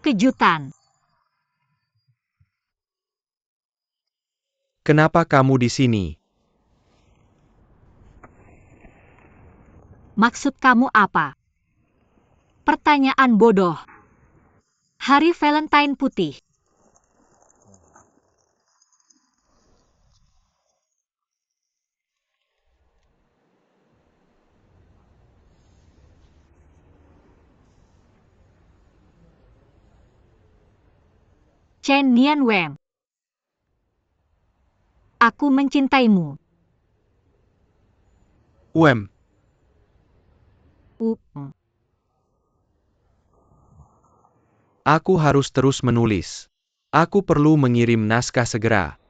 kejutan. Kenapa kamu di sini? Maksud kamu apa? Pertanyaan bodoh. Hari Valentine putih. Chen Nianwen. Aku mencintaimu. Wem, aku harus terus menulis. Aku perlu mengirim naskah segera.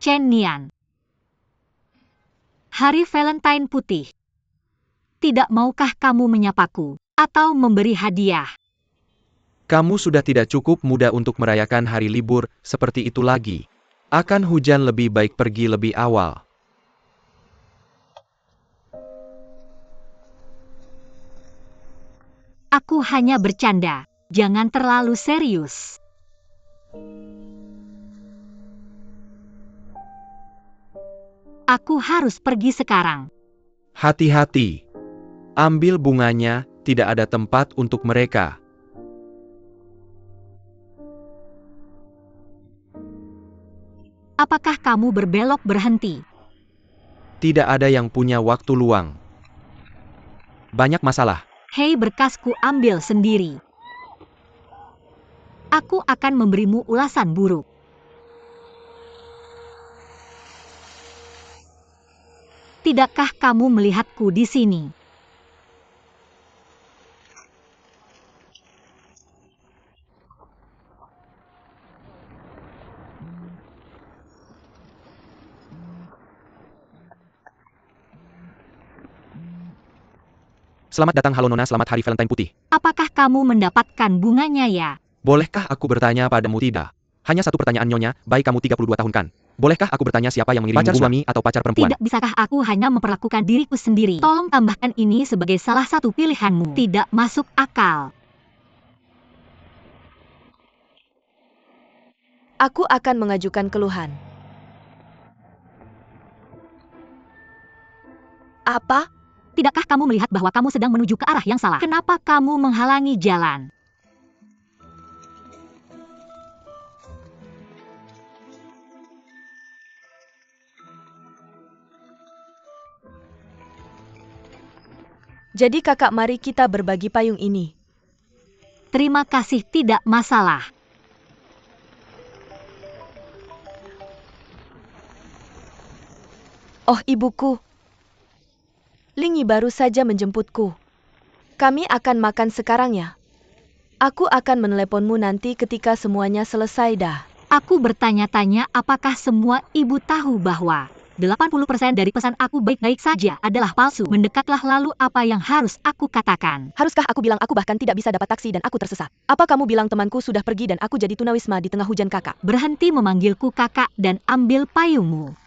Chen Nian. Hari Valentine putih. Tidak maukah kamu menyapaku atau memberi hadiah? Kamu sudah tidak cukup muda untuk merayakan hari libur seperti itu lagi. Akan hujan lebih baik pergi lebih awal. Aku hanya bercanda. Jangan terlalu serius. Aku harus pergi sekarang. Hati-hati. Ambil bunganya, tidak ada tempat untuk mereka. Apakah kamu berbelok berhenti? Tidak ada yang punya waktu luang. Banyak masalah. Hei, berkasku ambil sendiri. Aku akan memberimu ulasan buruk. Tidakkah kamu melihatku di sini? Selamat datang halo Nona, selamat hari Valentine putih. Apakah kamu mendapatkan bunganya ya? Bolehkah aku bertanya padamu tidak? Hanya satu pertanyaan Nyonya, baik kamu 32 tahun kan? Bolehkah aku bertanya siapa yang mengirimmu pacar suami atau pacar perempuan? Tidak, bisakah aku hanya memperlakukan diriku sendiri? Tolong tambahkan ini sebagai salah satu pilihanmu. Tidak masuk akal. Aku akan mengajukan keluhan. Apa? Tidakkah kamu melihat bahwa kamu sedang menuju ke arah yang salah? Kenapa kamu menghalangi jalan? Jadi kakak, mari kita berbagi payung ini. Terima kasih, tidak masalah. Oh ibuku. Lingi baru saja menjemputku. Kami akan makan sekarang ya. Aku akan meneleponmu nanti ketika semuanya selesai dah. Aku bertanya-tanya apakah semua ibu tahu bahwa 80% dari pesan aku baik-baik saja adalah palsu. Mendekatlah, lalu apa yang harus aku katakan? Haruskah aku bilang aku bahkan tidak bisa dapat taksi dan aku tersesat? Apa kamu bilang temanku sudah pergi dan aku jadi tunawisma di tengah hujan kakak? Berhenti memanggilku kakak dan ambil payungmu.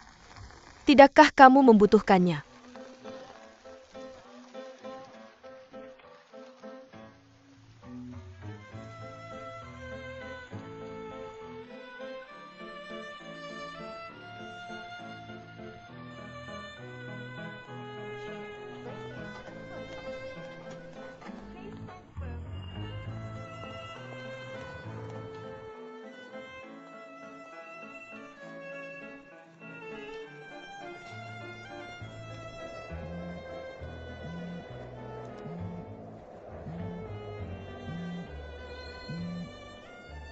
Tidakkah kamu membutuhkannya?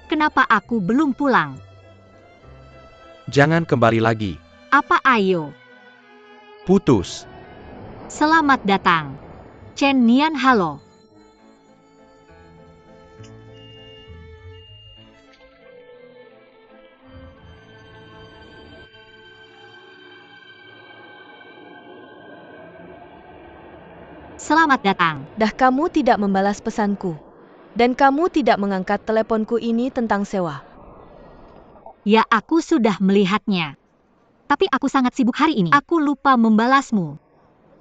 Kenapa aku belum pulang? Jangan kembali lagi. Apa ayo? Putus. Selamat datang. Chen Nian, halo. Selamat datang. Dah kamu tidak membalas pesanku. Dan kamu tidak mengangkat teleponku ini tentang sewa. Ya, aku sudah melihatnya. Tapi aku sangat sibuk hari ini. Aku lupa membalasmu.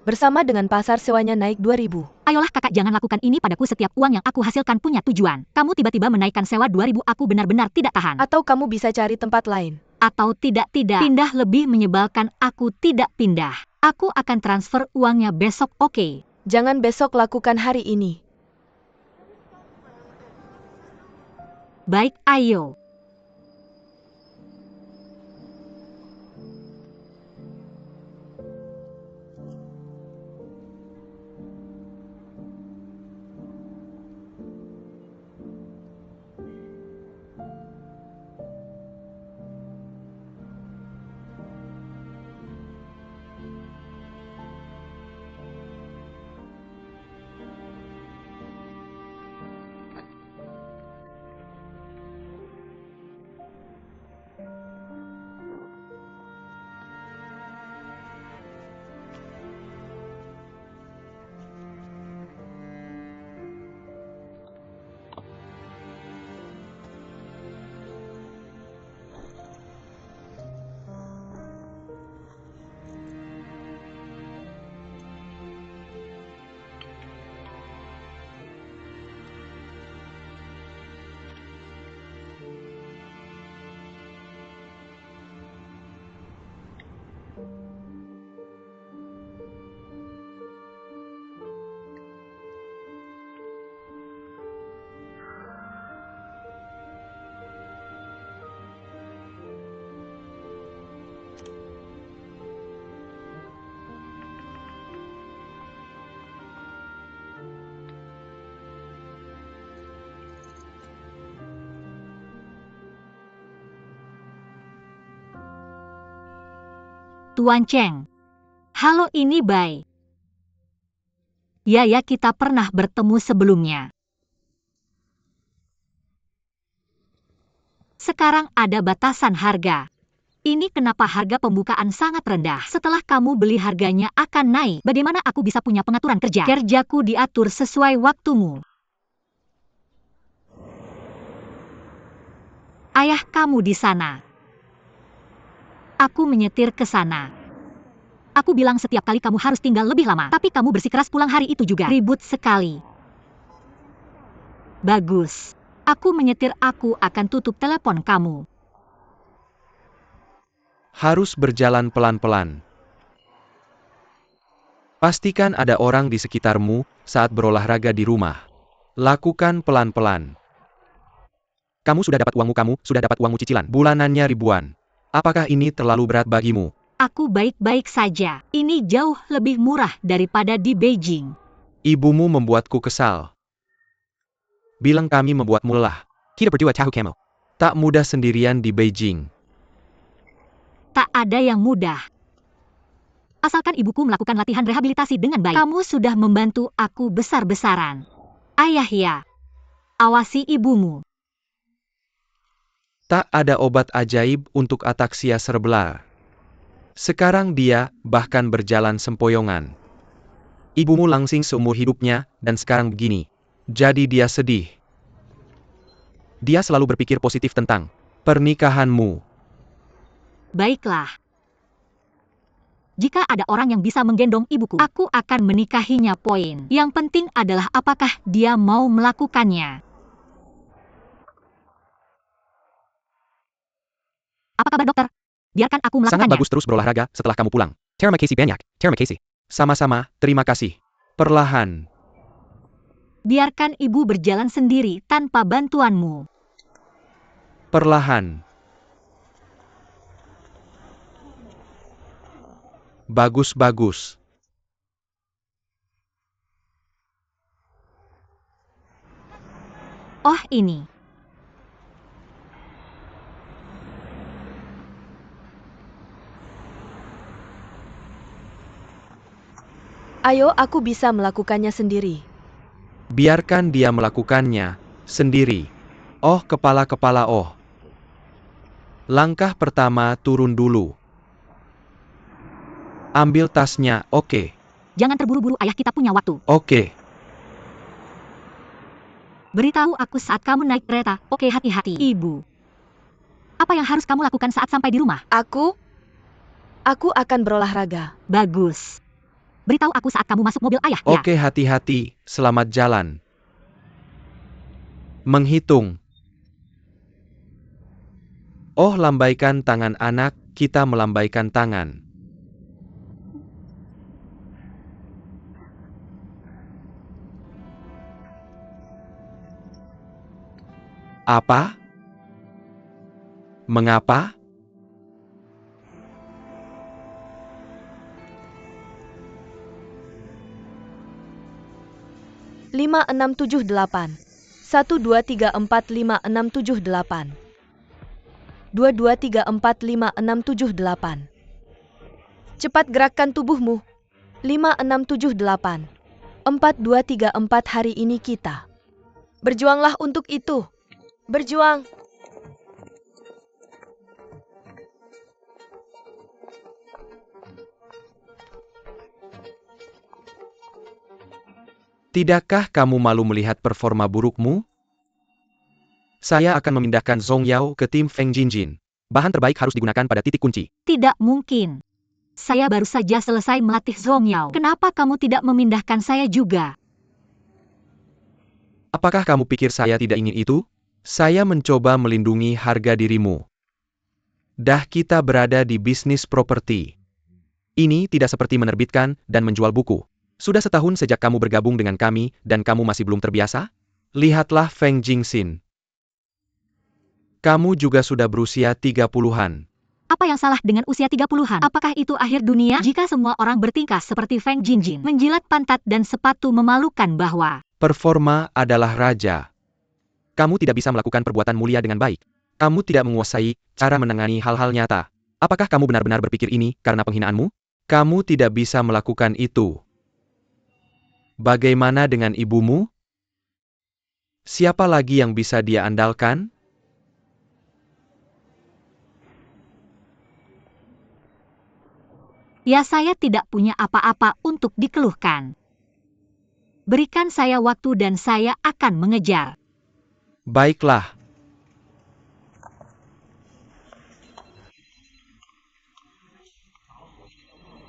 Bersama dengan pasar sewanya naik 2.000. Ayolah kakak, jangan lakukan ini padaku. Setiap uang yang aku hasilkan punya tujuan. Kamu tiba-tiba menaikkan sewa 2.000, aku benar-benar tidak tahan. Atau kamu bisa cari tempat lain. Atau tidak. Pindah lebih menyebalkan. Aku tidak pindah. Aku akan transfer uangnya besok, oke? Jangan besok, lakukan hari ini. Baik, ayo. Tuan Cheng. Halo, ini Bai. Ya, kita pernah bertemu sebelumnya. Sekarang ada batasan harga. Ini kenapa harga pembukaan sangat rendah. Setelah kamu beli harganya akan naik. Bagaimana aku bisa punya pengaturan kerja? Kerjaku diatur sesuai waktumu. Ayah kamu di sana. Aku menyetir ke sana. Aku bilang setiap kali kamu harus tinggal lebih lama. Tapi kamu bersikeras pulang hari itu juga. Ribut sekali. Bagus. Aku menyetir, aku akan tutup telepon kamu. Harus berjalan pelan-pelan. Pastikan ada orang di sekitarmu saat berolahraga di rumah. Lakukan pelan-pelan. Kamu sudah dapat uangmu, kamu sudah dapat uangmu cicilan. Bulanannya ribuan. Apakah ini terlalu berat bagimu? Aku baik-baik saja. Ini jauh lebih murah daripada di Beijing. Ibumu membuatku kesal. Bilang kami membuatmu lelah. Kita berdua tahu kamu. Tak mudah sendirian di Beijing. Tak ada yang mudah. Asalkan ibuku melakukan latihan rehabilitasi dengan baik. Kamu sudah membantu aku besar-besaran. Ayah ya. Awasi ibumu. Tak ada obat ajaib untuk ataksia serebral. Sekarang dia bahkan berjalan sempoyongan. Ibumu langsing seumur hidupnya, dan sekarang begini. Jadi dia sedih. Dia selalu berpikir positif tentang pernikahanmu. Baiklah. Jika ada orang yang bisa menggendong ibuku, aku akan menikahinya. Poin. Yang penting adalah apakah dia mau melakukannya. Apa kabar, dokter? Biarkan aku melakukannya. Sangat bagus, terus berolahraga setelah kamu pulang. Terima kasih banyak. Terima kasih. Sama-sama, terima kasih. Perlahan. Biarkan ibu berjalan sendiri tanpa bantuanmu. Perlahan. Bagus-bagus. Oh, ini. Ayo, aku bisa melakukannya sendiri. Biarkan dia melakukannya sendiri. Oh, kepala-kepala, oh. Langkah pertama, turun dulu. Ambil tasnya, oke. Jangan terburu-buru, ayah, kita punya waktu. Oke. Beritahu aku saat kamu naik kereta. Oke, hati-hati, Ibu. Apa yang harus kamu lakukan saat sampai di rumah? Aku akan berolahraga. Bagus. Beritahu aku saat kamu masuk mobil ayah, ya. Oke, hati-hati. Selamat jalan. Menghitung. Oh, lambaikan tangan anak, kita melambaikan tangan. Apa? Mengapa? Lima enam tujuh delapan. 1 2 3 4 5 6 7 8. 2 2 3 4 5 6 7 8. Cepat gerakkan tubuhmu. 5 6 7 8. 4 2 3 4 hari ini kita. Berjuanglah untuk itu. Berjuang. Tidakkah kamu malu melihat performa burukmu? Saya akan memindahkan Zhong Yao ke tim Feng Jinjin. Bahan terbaik harus digunakan pada titik kunci. Tidak mungkin. Saya baru saja selesai melatih Zhong Yao. Kenapa kamu tidak memindahkan saya juga? Apakah kamu pikir saya tidak ingin itu? Saya mencoba melindungi harga dirimu. Dah kita berada di bisnis properti. Ini tidak seperti menerbitkan dan menjual buku. Sudah setahun sejak kamu bergabung dengan kami dan kamu masih belum terbiasa? Lihatlah Feng Jingxin. Kamu juga sudah berusia 30-an. Apa yang salah dengan usia 30-an? Apakah itu akhir dunia? Jika semua orang bertingkah seperti Feng Jinjin, menjilat pantat dan sepatu memalukan bahwa Performa adalah raja. Kamu tidak bisa melakukan perbuatan mulia dengan baik. Kamu tidak menguasai cara menangani hal-hal nyata. Apakah kamu benar-benar berpikir ini karena penghinaanmu? Kamu tidak bisa melakukan itu. Bagaimana dengan ibumu? Siapa lagi yang bisa dia andalkan? ya, saya tidak punya apa-apa untuk dikeluhkan. Berikan saya waktu dan saya akan mengejar. Baiklah.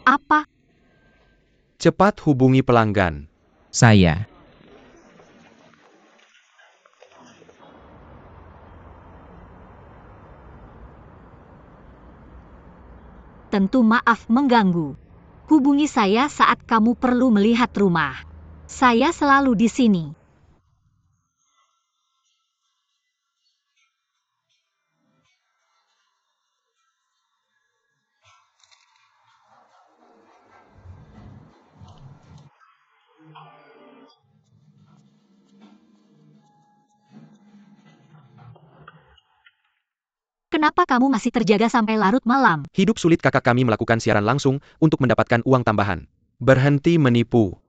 Apa? Cepat hubungi pelanggan. Saya. Tentu maaf mengganggu. Hubungi saya saat kamu perlu melihat rumah. Saya selalu di sini. Kenapa kamu masih terjaga sampai larut malam? Hidup sulit, kakak kami melakukan siaran langsung untuk mendapatkan uang tambahan. Berhenti menipu.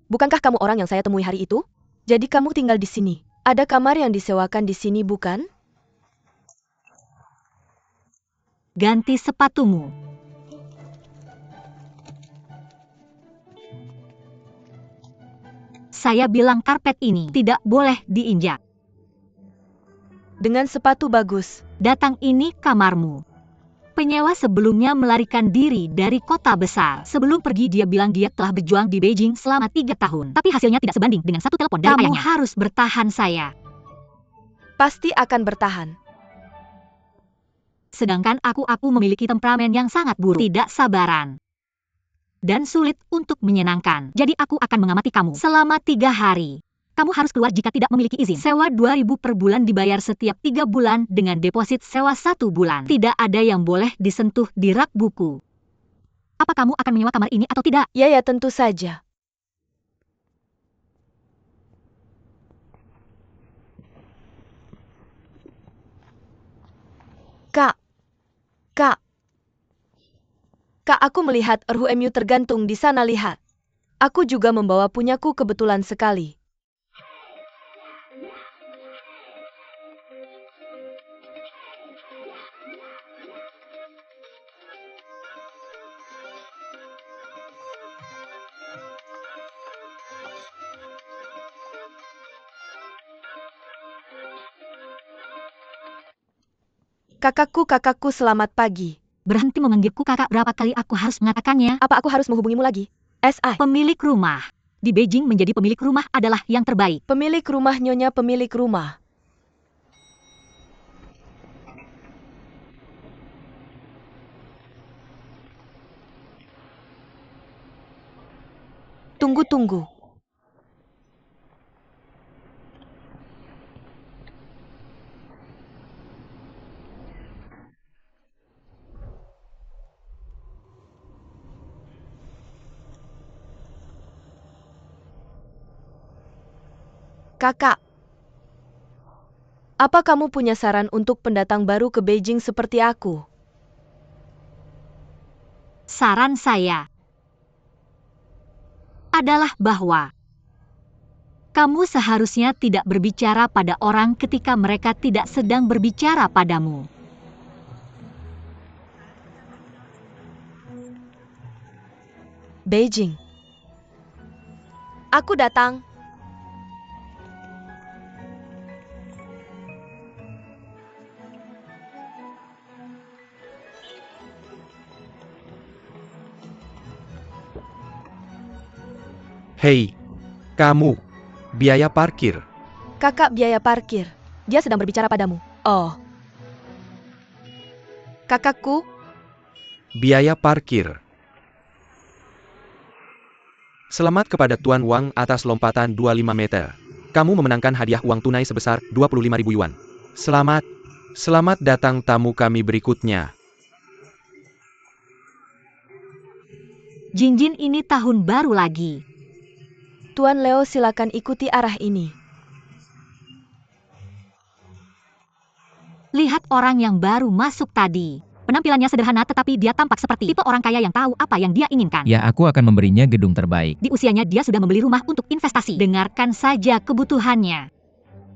Bukankah kamu orang yang saya temui hari itu? Jadi kamu tinggal di sini. Ada kamar yang disewakan di sini, bukan? Ganti sepatumu. Saya bilang karpet ini tidak boleh diinjak. Dengan sepatu bagus. Datang, ini kamarmu. Penyewa sebelumnya melarikan diri dari kota besar. Sebelum pergi dia bilang dia telah berjuang di Beijing selama 3 tahun. Tapi hasilnya tidak sebanding dengan satu telepon dari ayahnya. Kamu harus bertahan, saya. Pasti akan bertahan. Sedangkan aku memiliki temperamen yang sangat buruk. Tidak sabaran. Dan sulit untuk menyenangkan. Jadi aku akan mengamati kamu selama 3 hari. Kamu harus keluar jika tidak memiliki izin. Sewa 2.000 per bulan dibayar setiap 3 bulan dengan deposit sewa 1 bulan. Tidak ada yang boleh disentuh di rak buku. Apa kamu akan menyewa kamar ini atau tidak? Ya, tentu saja. Kak, aku melihat RHMU tergantung di sana, lihat. Aku juga membawa punyaku kebetulan sekali. Kakakku, selamat pagi. Berhenti memanggilku kakak, berapa kali aku harus mengatakannya? Apa aku harus menghubungimu lagi? SI. Pemilik rumah. Di Beijing menjadi pemilik rumah adalah yang terbaik. Pemilik rumah, Nyonya pemilik rumah. Tunggu. Kakak, apa kamu punya saran untuk pendatang baru ke Beijing seperti aku? Saran saya adalah bahwa kamu seharusnya tidak berbicara pada orang ketika mereka tidak sedang berbicara padamu. Beijing. Aku datang. Hei, kamu. Biaya parkir. Kakak, biaya parkir. Dia sedang berbicara padamu. Oh. Kakakku, Biaya parkir. Selamat kepada Tuan Wang atas lompatan 25 meter. Kamu memenangkan hadiah uang tunai sebesar 25.000 yuan. Selamat. Selamat datang tamu kami berikutnya. Jinjin ini tahun baru lagi. Tuan Leo, silakan ikuti arah ini. Lihat orang yang baru masuk tadi. Penampilannya sederhana tetapi dia tampak seperti tipe orang kaya yang tahu apa yang dia inginkan. Ya, aku akan memberinya gedung terbaik. Di usianya dia sudah membeli rumah untuk investasi. Dengarkan saja kebutuhannya.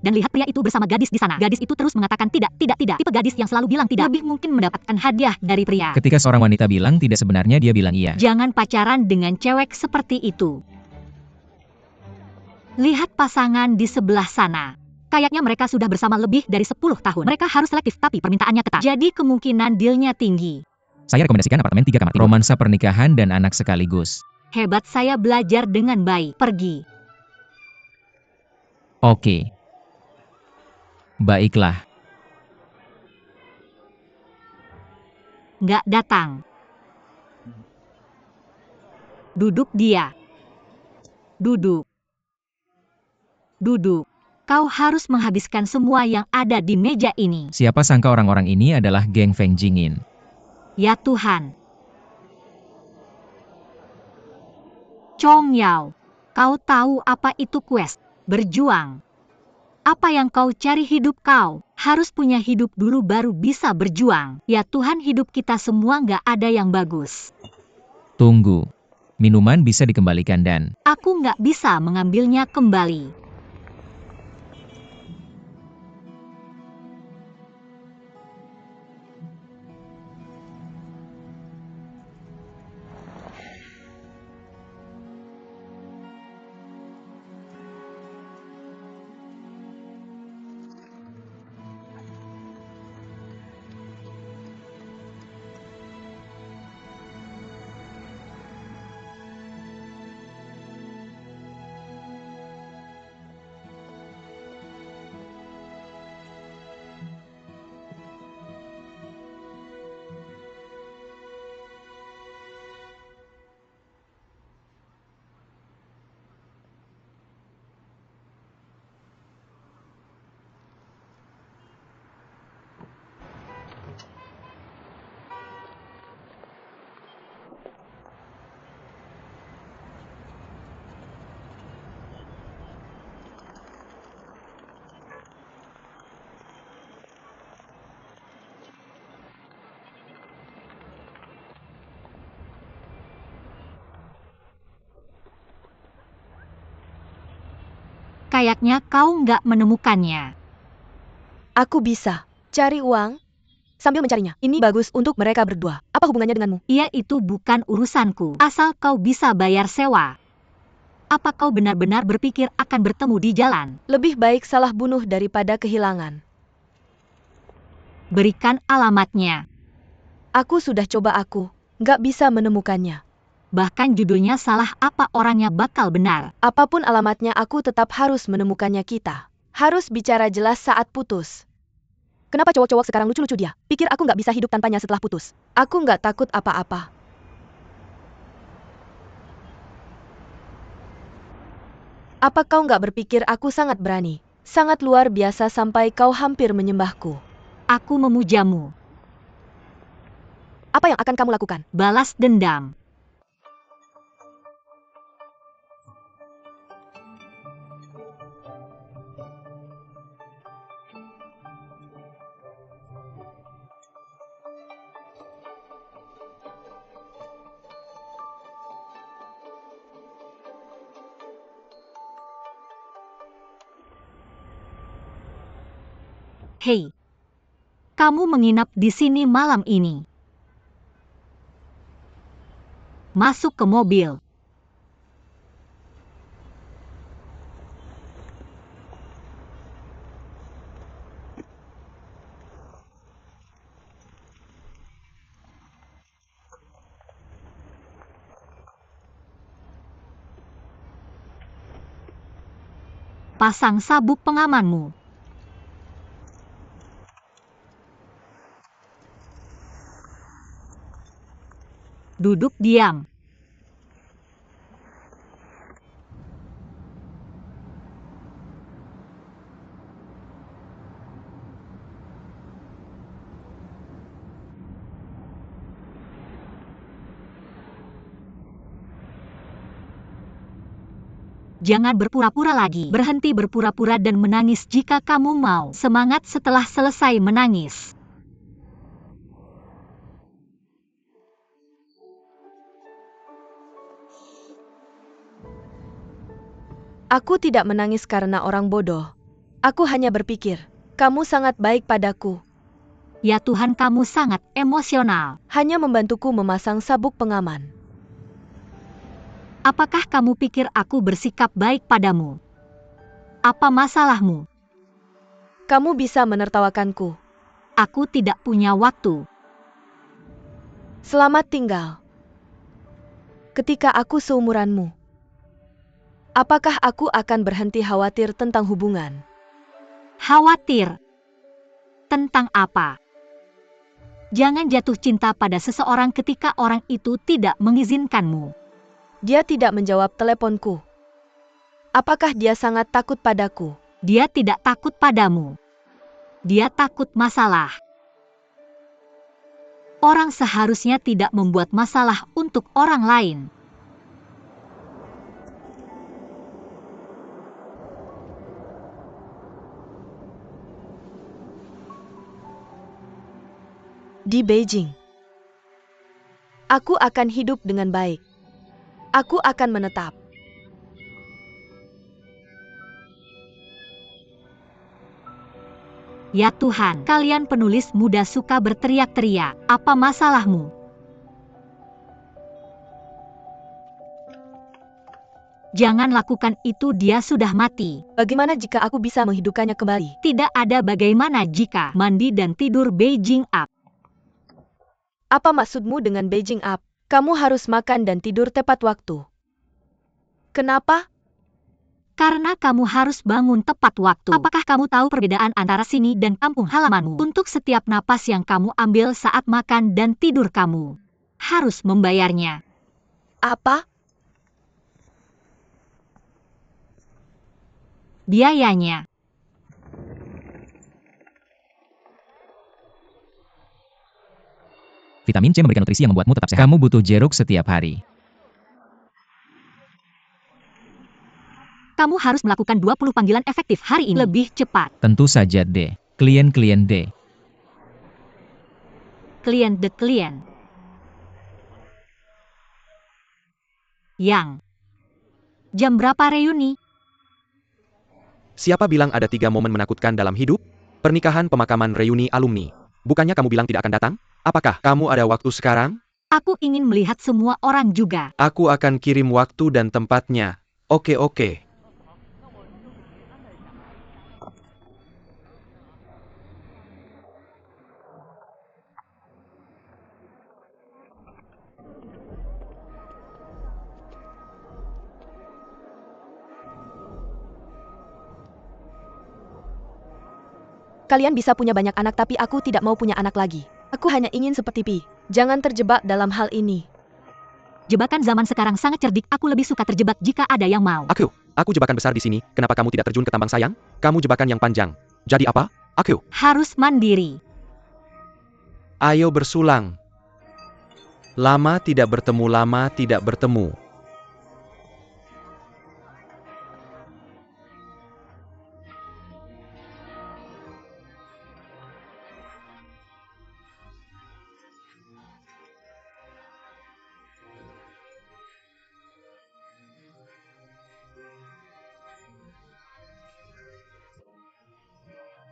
Dan lihat pria itu bersama gadis di sana. Gadis itu terus mengatakan tidak. Tipe gadis yang selalu bilang tidak lebih mungkin mendapatkan hadiah dari pria. Ketika seorang wanita bilang tidak, sebenarnya dia bilang iya. Jangan pacaran dengan cewek seperti itu. Lihat pasangan di sebelah sana. Kayaknya mereka sudah bersama lebih dari 10 tahun. Mereka harus selektif tapi permintaannya ketat. Jadi kemungkinan dealnya tinggi. Saya rekomendasikan apartemen 3 kamar tidur. Romansa pernikahan dan anak sekaligus. Hebat, saya belajar dengan baik. Pergi. Oke. Baiklah. Nggak datang. Duduk dia. Duduk. Kau harus menghabiskan semua yang ada di meja ini. Siapa sangka orang-orang ini adalah geng Feng Jingin. Ya Tuhan. Chong Yao, kau tahu apa itu quest? Berjuang. Apa yang kau cari hidup kau? Harus punya hidup dulu baru bisa berjuang. Ya Tuhan, hidup kita semua nggak ada yang bagus. Tunggu. Minuman bisa dikembalikan dan... Aku nggak bisa mengambilnya kembali. Kayaknya kau nggak menemukannya. Aku bisa cari uang sambil mencarinya. Ini bagus untuk mereka berdua. Apa hubungannya denganmu? Iya, itu bukan urusanku. Asal kau bisa bayar sewa. Apa kau benar-benar berpikir akan bertemu di jalan? Lebih baik salah bunuh daripada kehilangan. Berikan alamatnya. Aku sudah coba nggak bisa menemukannya. Bahkan judulnya salah apa orangnya bakal benar. Apapun alamatnya aku tetap harus menemukannya kita. Harus bicara jelas saat putus. Kenapa cowok-cowok sekarang lucu-lucu dia? Pikir aku nggak bisa hidup tanpanya setelah putus. Aku nggak takut apa-apa. Apa kau nggak berpikir aku sangat berani? Sangat luar biasa sampai kau hampir menyembahku. Aku memujamu. Apa yang akan kamu lakukan? Balas dendam. Hei, kamu menginap di sini malam ini. Masuk ke mobil. Pasang sabuk pengamanmu. Duduk diam. Jangan berpura-pura lagi. Berhenti berpura-pura dan menangis jika kamu mau. Semangat setelah selesai menangis. Aku tidak menangis karena orang bodoh. Aku hanya berpikir, kamu sangat baik padaku. Ya Tuhan, kamu sangat emosional. Hanya membantuku memasang sabuk pengaman. Apakah kamu pikir aku bersikap baik padamu? Apa masalahmu? Kamu bisa menertawakanku. Aku tidak punya waktu. Selamat tinggal. Ketika aku seumuranmu, apakah aku akan berhenti khawatir tentang hubungan? Khawatir? Tentang apa? Jangan jatuh cinta pada seseorang ketika orang itu tidak mengizinkanmu. Dia tidak menjawab teleponku. Apakah dia sangat takut padaku? Dia tidak takut padamu. Dia takut masalah. Orang seharusnya tidak membuat masalah untuk orang lain. Di Beijing, aku akan hidup dengan baik. Aku akan menetap. Ya Tuhan, kalian penulis muda suka berteriak-teriak. Apa masalahmu? Jangan lakukan itu, dia sudah mati. Bagaimana jika aku bisa menghidupkannya kembali? Tidak ada bagaimana jika. Mandi dan tidur Beijing up. Apa maksudmu dengan Beijing up? Kamu harus makan dan tidur tepat waktu. Kenapa? Karena kamu harus bangun tepat waktu. Apakah kamu tahu perbedaan antara sini dan kampung halamanmu? Untuk setiap napas yang kamu ambil saat makan dan tidur, kamu harus membayarnya. Apa? Biayanya. Vitamin C memberikan nutrisi yang membuatmu tetap sehat. Kamu butuh jeruk setiap hari. Kamu harus melakukan 20 panggilan efektif hari ini. Lebih cepat. Tentu saja D. Klien-klien D. Klien the klien. Yang. Jam berapa reuni? Siapa bilang ada 3 momen menakutkan dalam hidup? Pernikahan, pemakaman, reuni alumni. Bukannya kamu bilang tidak akan datang? Apakah kamu ada waktu sekarang? Aku ingin melihat semua orang juga. Aku akan kirim waktu dan tempatnya. Oke. Kalian bisa punya banyak anak tapi aku tidak mau punya anak lagi. Aku hanya ingin seperti Pi. Jangan terjebak dalam hal ini. Jebakan zaman sekarang sangat cerdik. Aku lebih suka terjebak jika ada yang mau. Aku jebakan besar di sini. Kenapa kamu tidak terjun ke tambang sayang? Kamu jebakan yang panjang. Jadi apa? Harus mandiri. Ayo bersulang. Lama tidak bertemu.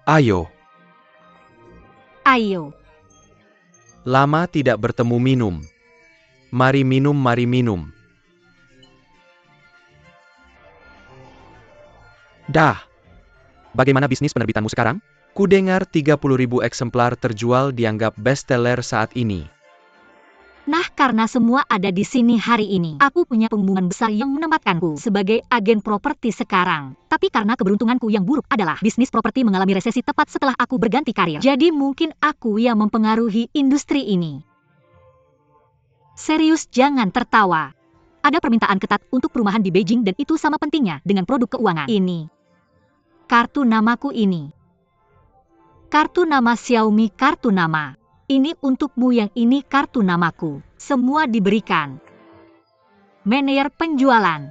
Ayo. Lama tidak bertemu minum. Mari minum. Dah. Bagaimana bisnis penerbitanmu sekarang? Kudengar 30.000 eksemplar terjual dianggap bestseller saat ini. Nah, karena semua ada di sini hari ini, aku punya pengumuman besar yang menempatkanku sebagai agen properti sekarang. Tapi karena keberuntunganku yang buruk adalah bisnis properti mengalami resesi tepat setelah aku berganti karir. Jadi mungkin aku yang mempengaruhi industri ini. Serius, jangan tertawa. Ada permintaan ketat untuk perumahan di Beijing dan itu sama pentingnya dengan produk keuangan. Ini. Kartu namaku ini. Kartu nama Xiaomi, kartu nama. Ini untukmu, yang ini kartu namaku. Semua diberikan. Manajer penjualan.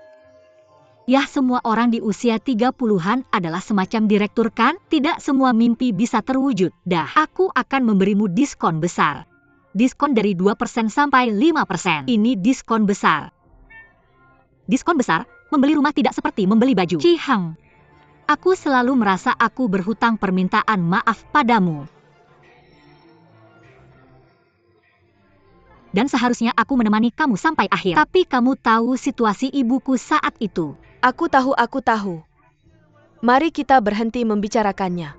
Yah, semua orang di usia 30-an adalah semacam direktur kan? Tidak semua mimpi bisa terwujud. Dah, aku akan memberimu diskon besar. Diskon dari 2% sampai 5%. Ini diskon besar. Diskon besar, membeli rumah tidak seperti membeli baju. Cihang. Aku selalu merasa aku berhutang permintaan maaf padamu. Dan seharusnya aku menemani kamu sampai akhir. Tapi kamu tahu situasi ibuku saat itu. Aku tahu. Mari kita berhenti membicarakannya.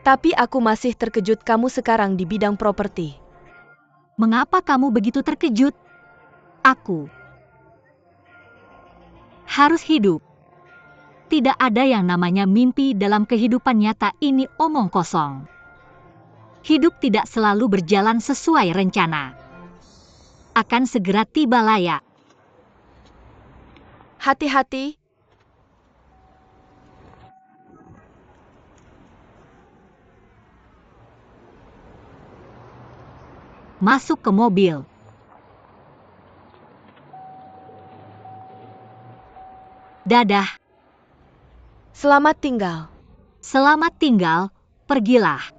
Tapi aku masih terkejut kamu sekarang di bidang properti. Mengapa kamu begitu terkejut? Aku harus hidup. Tidak ada yang namanya mimpi dalam kehidupan nyata, ini omong kosong. Hidup tidak selalu berjalan sesuai rencana. Akan segera tiba layak. Hati-hati. Masuk ke mobil. Dadah. Selamat tinggal. Selamat tinggal, pergilah.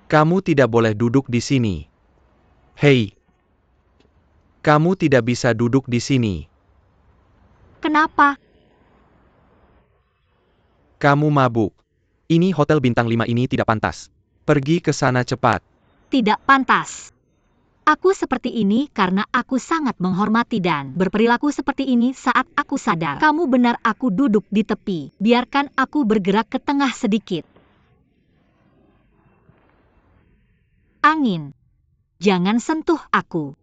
Kamu tidak boleh duduk di sini. Hei. Kamu tidak bisa duduk di sini. Kenapa? Kamu mabuk. Ini hotel bintang 5 ini tidak pantas. Pergi ke sana cepat. Tidak pantas. Aku seperti ini karena aku sangat menghormati dan berperilaku seperti ini saat aku sadar. Kamu benar, aku duduk di tepi. Biarkan aku bergerak ke tengah sedikit. Angin. Jangan sentuh aku.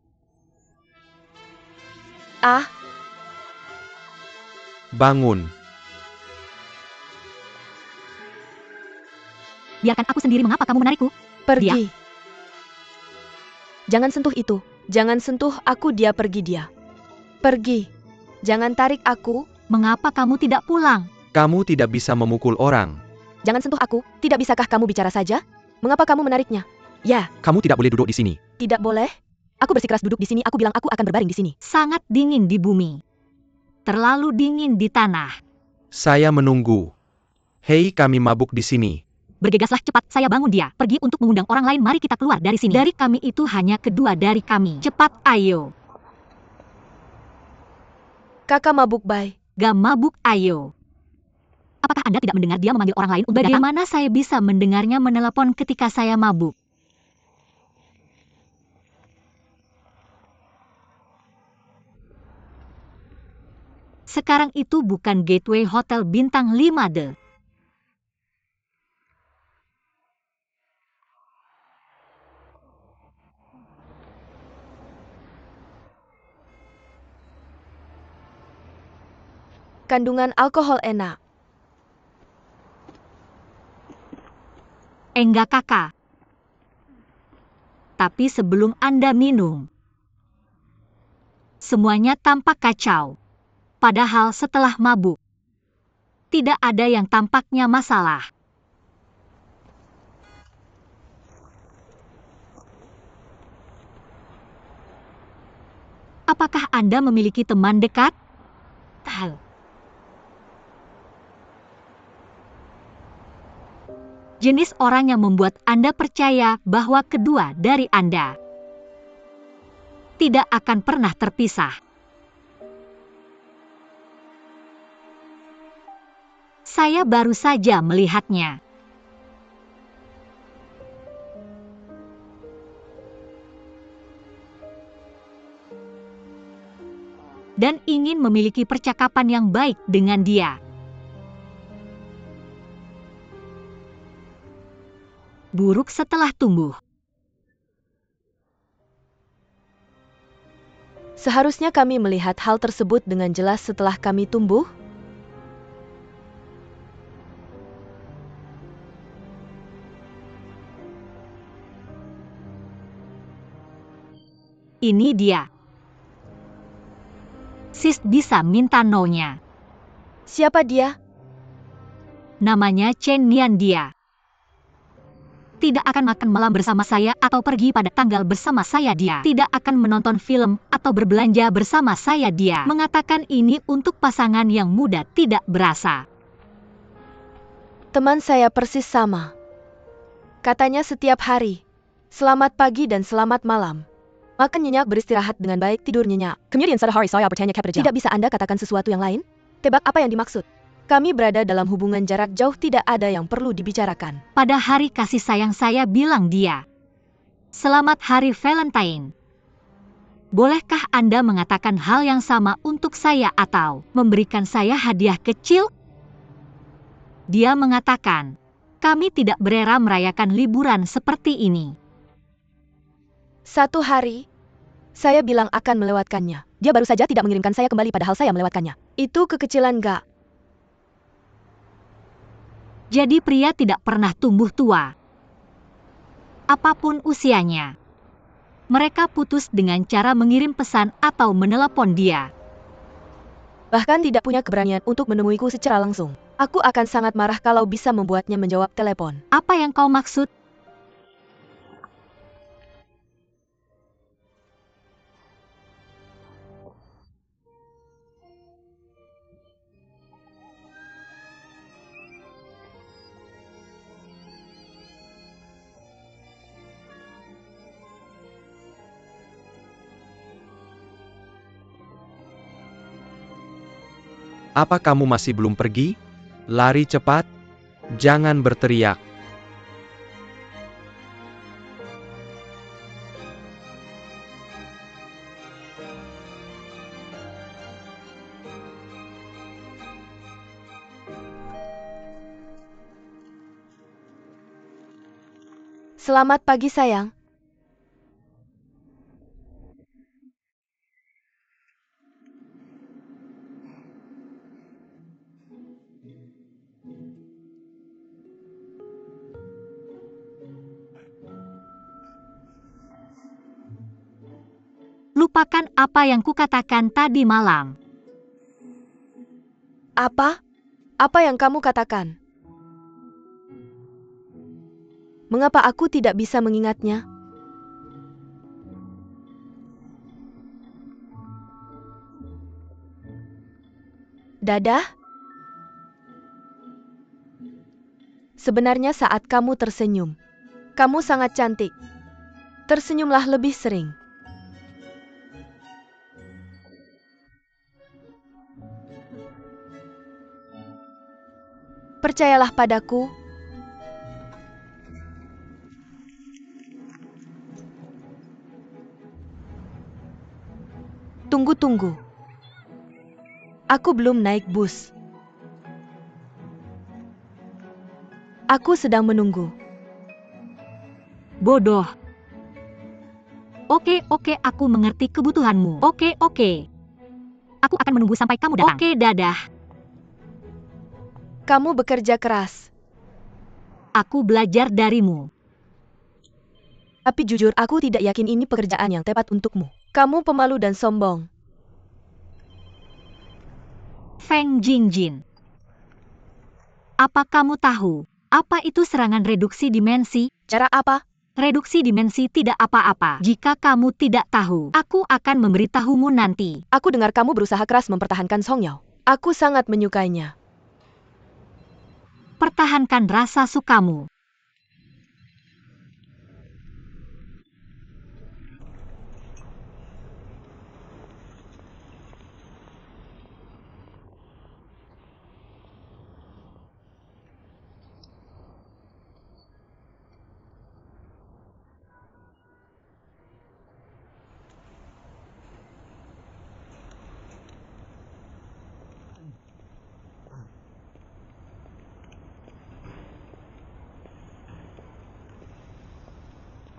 Bangun. Biarkan aku sendiri. Mengapa kamu menarikku? Pergi. Jangan sentuh itu. Jangan sentuh aku, dia pergi dia. Pergi. Jangan tarik aku. Mengapa kamu tidak pulang? Kamu tidak bisa memukul orang. Jangan sentuh aku. Tidak bisakah kamu bicara saja? Mengapa kamu menariknya? Ya. Kamu tidak boleh duduk di sini. Tidak boleh. Aku bersikeras duduk di sini. Aku bilang aku akan berbaring di sini. Sangat dingin di bumi. Terlalu dingin di tanah. Saya menunggu. Hei, kami mabuk di sini. Bergegaslah cepat, saya bangun dia. Pergi untuk mengundang orang lain, mari kita keluar dari sini. Dari kami itu hanya kedua dari kami. Cepat, ayo. Kakak mabuk, bye. Gak mabuk, ayo. Apakah Anda tidak mendengar dia memanggil orang lain untuk datang? Bagaimana saya bisa mendengarnya menelepon ketika saya mabuk? Sekarang itu bukan Gateway Hotel Bintang 5 de. kandungan alkohol enak. Enggak kakak. Tapi sebelum Anda minum, semuanya tampak kacau. Padahal setelah mabuk, tidak ada yang tampaknya masalah. Apakah Anda memiliki teman dekat? Jenis orang yang membuat Anda percaya bahwa kedua dari Anda tidak akan pernah terpisah. Saya baru saja melihatnya. Dan ingin memiliki percakapan yang baik dengan dia. Buruk setelah tumbuh. Seharusnya kami melihat hal tersebut dengan jelas setelah kami tumbuh. Ini dia. Sis bisa minta no-nya. Siapa dia? Namanya Chen Nian dia. Tidak akan makan malam bersama saya atau pergi pada tanggal bersama saya dia. Tidak akan menonton film atau berbelanja bersama saya dia. Mengatakan ini untuk pasangan yang muda tidak berasa. Teman saya persis sama. Katanya setiap hari, selamat pagi dan selamat malam. Makan nyenyak, beristirahat dengan baik, tidur nyenyak. Kemudian satu hari saya bertanya kepada dia. Tidak bisa Anda katakan sesuatu yang lain? Tebak apa yang dimaksud? Kami berada dalam hubungan jarak jauh, tidak ada yang perlu dibicarakan. Pada hari kasih sayang saya bilang dia, selamat hari Valentine. Bolehkah Anda mengatakan hal yang sama untuk saya atau memberikan saya hadiah kecil? Dia mengatakan, kami tidak berera merayakan liburan seperti ini. Satu hari, saya bilang akan melewatkannya. Dia baru saja tidak mengirimkan saya kembali padahal saya melewatkannya. Itu kekecilan gak? Jadi pria tidak pernah tumbuh tua. Apapun usianya. Mereka putus dengan cara mengirim pesan atau menelepon dia. Bahkan tidak punya keberanian untuk menemuiku secara langsung. Aku akan sangat marah kalau bisa membuatnya menjawab telepon. Apa yang kau maksud? Apa kamu masih belum pergi? Lari cepat. Jangan berteriak. Selamat pagi sayang. Lupakan apa yang kukatakan tadi malam. Apa? Apa yang kamu katakan? Mengapa aku tidak bisa mengingatnya? Dadah? Sebenarnya saat kamu tersenyum, kamu sangat cantik. Tersenyumlah lebih sering. Percayalah padaku. Tunggu. Aku belum naik bus. Aku sedang menunggu. Bodoh. Oke, aku mengerti kebutuhanmu. Oke. Aku akan menunggu sampai kamu datang. Oke, dadah. Kamu bekerja keras. Aku belajar darimu. Tapi jujur aku tidak yakin ini pekerjaan yang tepat untukmu. Kamu pemalu dan sombong. Feng Jingjin. Apa kamu tahu, apa itu serangan reduksi dimensi? Cara apa? Reduksi dimensi tidak apa-apa. Jika kamu tidak tahu, aku akan memberitahumu nanti. Aku dengar kamu berusaha keras mempertahankan Song Yao. Aku sangat menyukainya. Pertahankan rasa sukamu.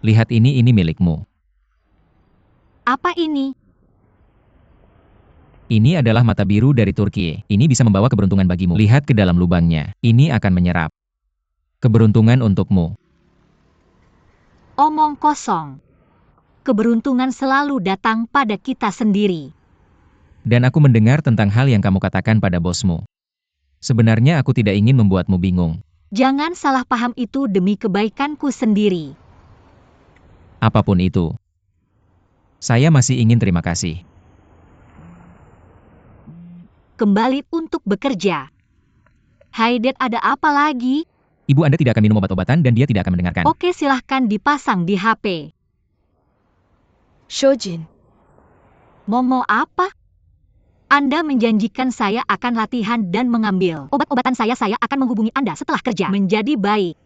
Lihat ini milikmu. Apa ini? Ini adalah mata biru dari Turki. Ini bisa membawa keberuntungan bagimu. Lihat ke dalam lubangnya. Ini akan menyerap keberuntungan untukmu. Omong kosong. Keberuntungan selalu datang pada kita sendiri. Dan aku mendengar tentang hal yang kamu katakan pada bosmu. Sebenarnya aku tidak ingin membuatmu bingung. Jangan salah paham itu demi kebaikanku sendiri. Apapun itu. Saya masih ingin terima kasih. Kembali untuk bekerja. Hai Dad, ada apa lagi? Ibu Anda tidak akan minum obat-obatan dan dia tidak akan mendengarkan. Oke, silahkan dipasang di HP. Shojin. Momo apa? Anda menjanjikan saya akan latihan dan mengambil obat-obatan saya akan menghubungi Anda setelah kerja. Menjadi baik.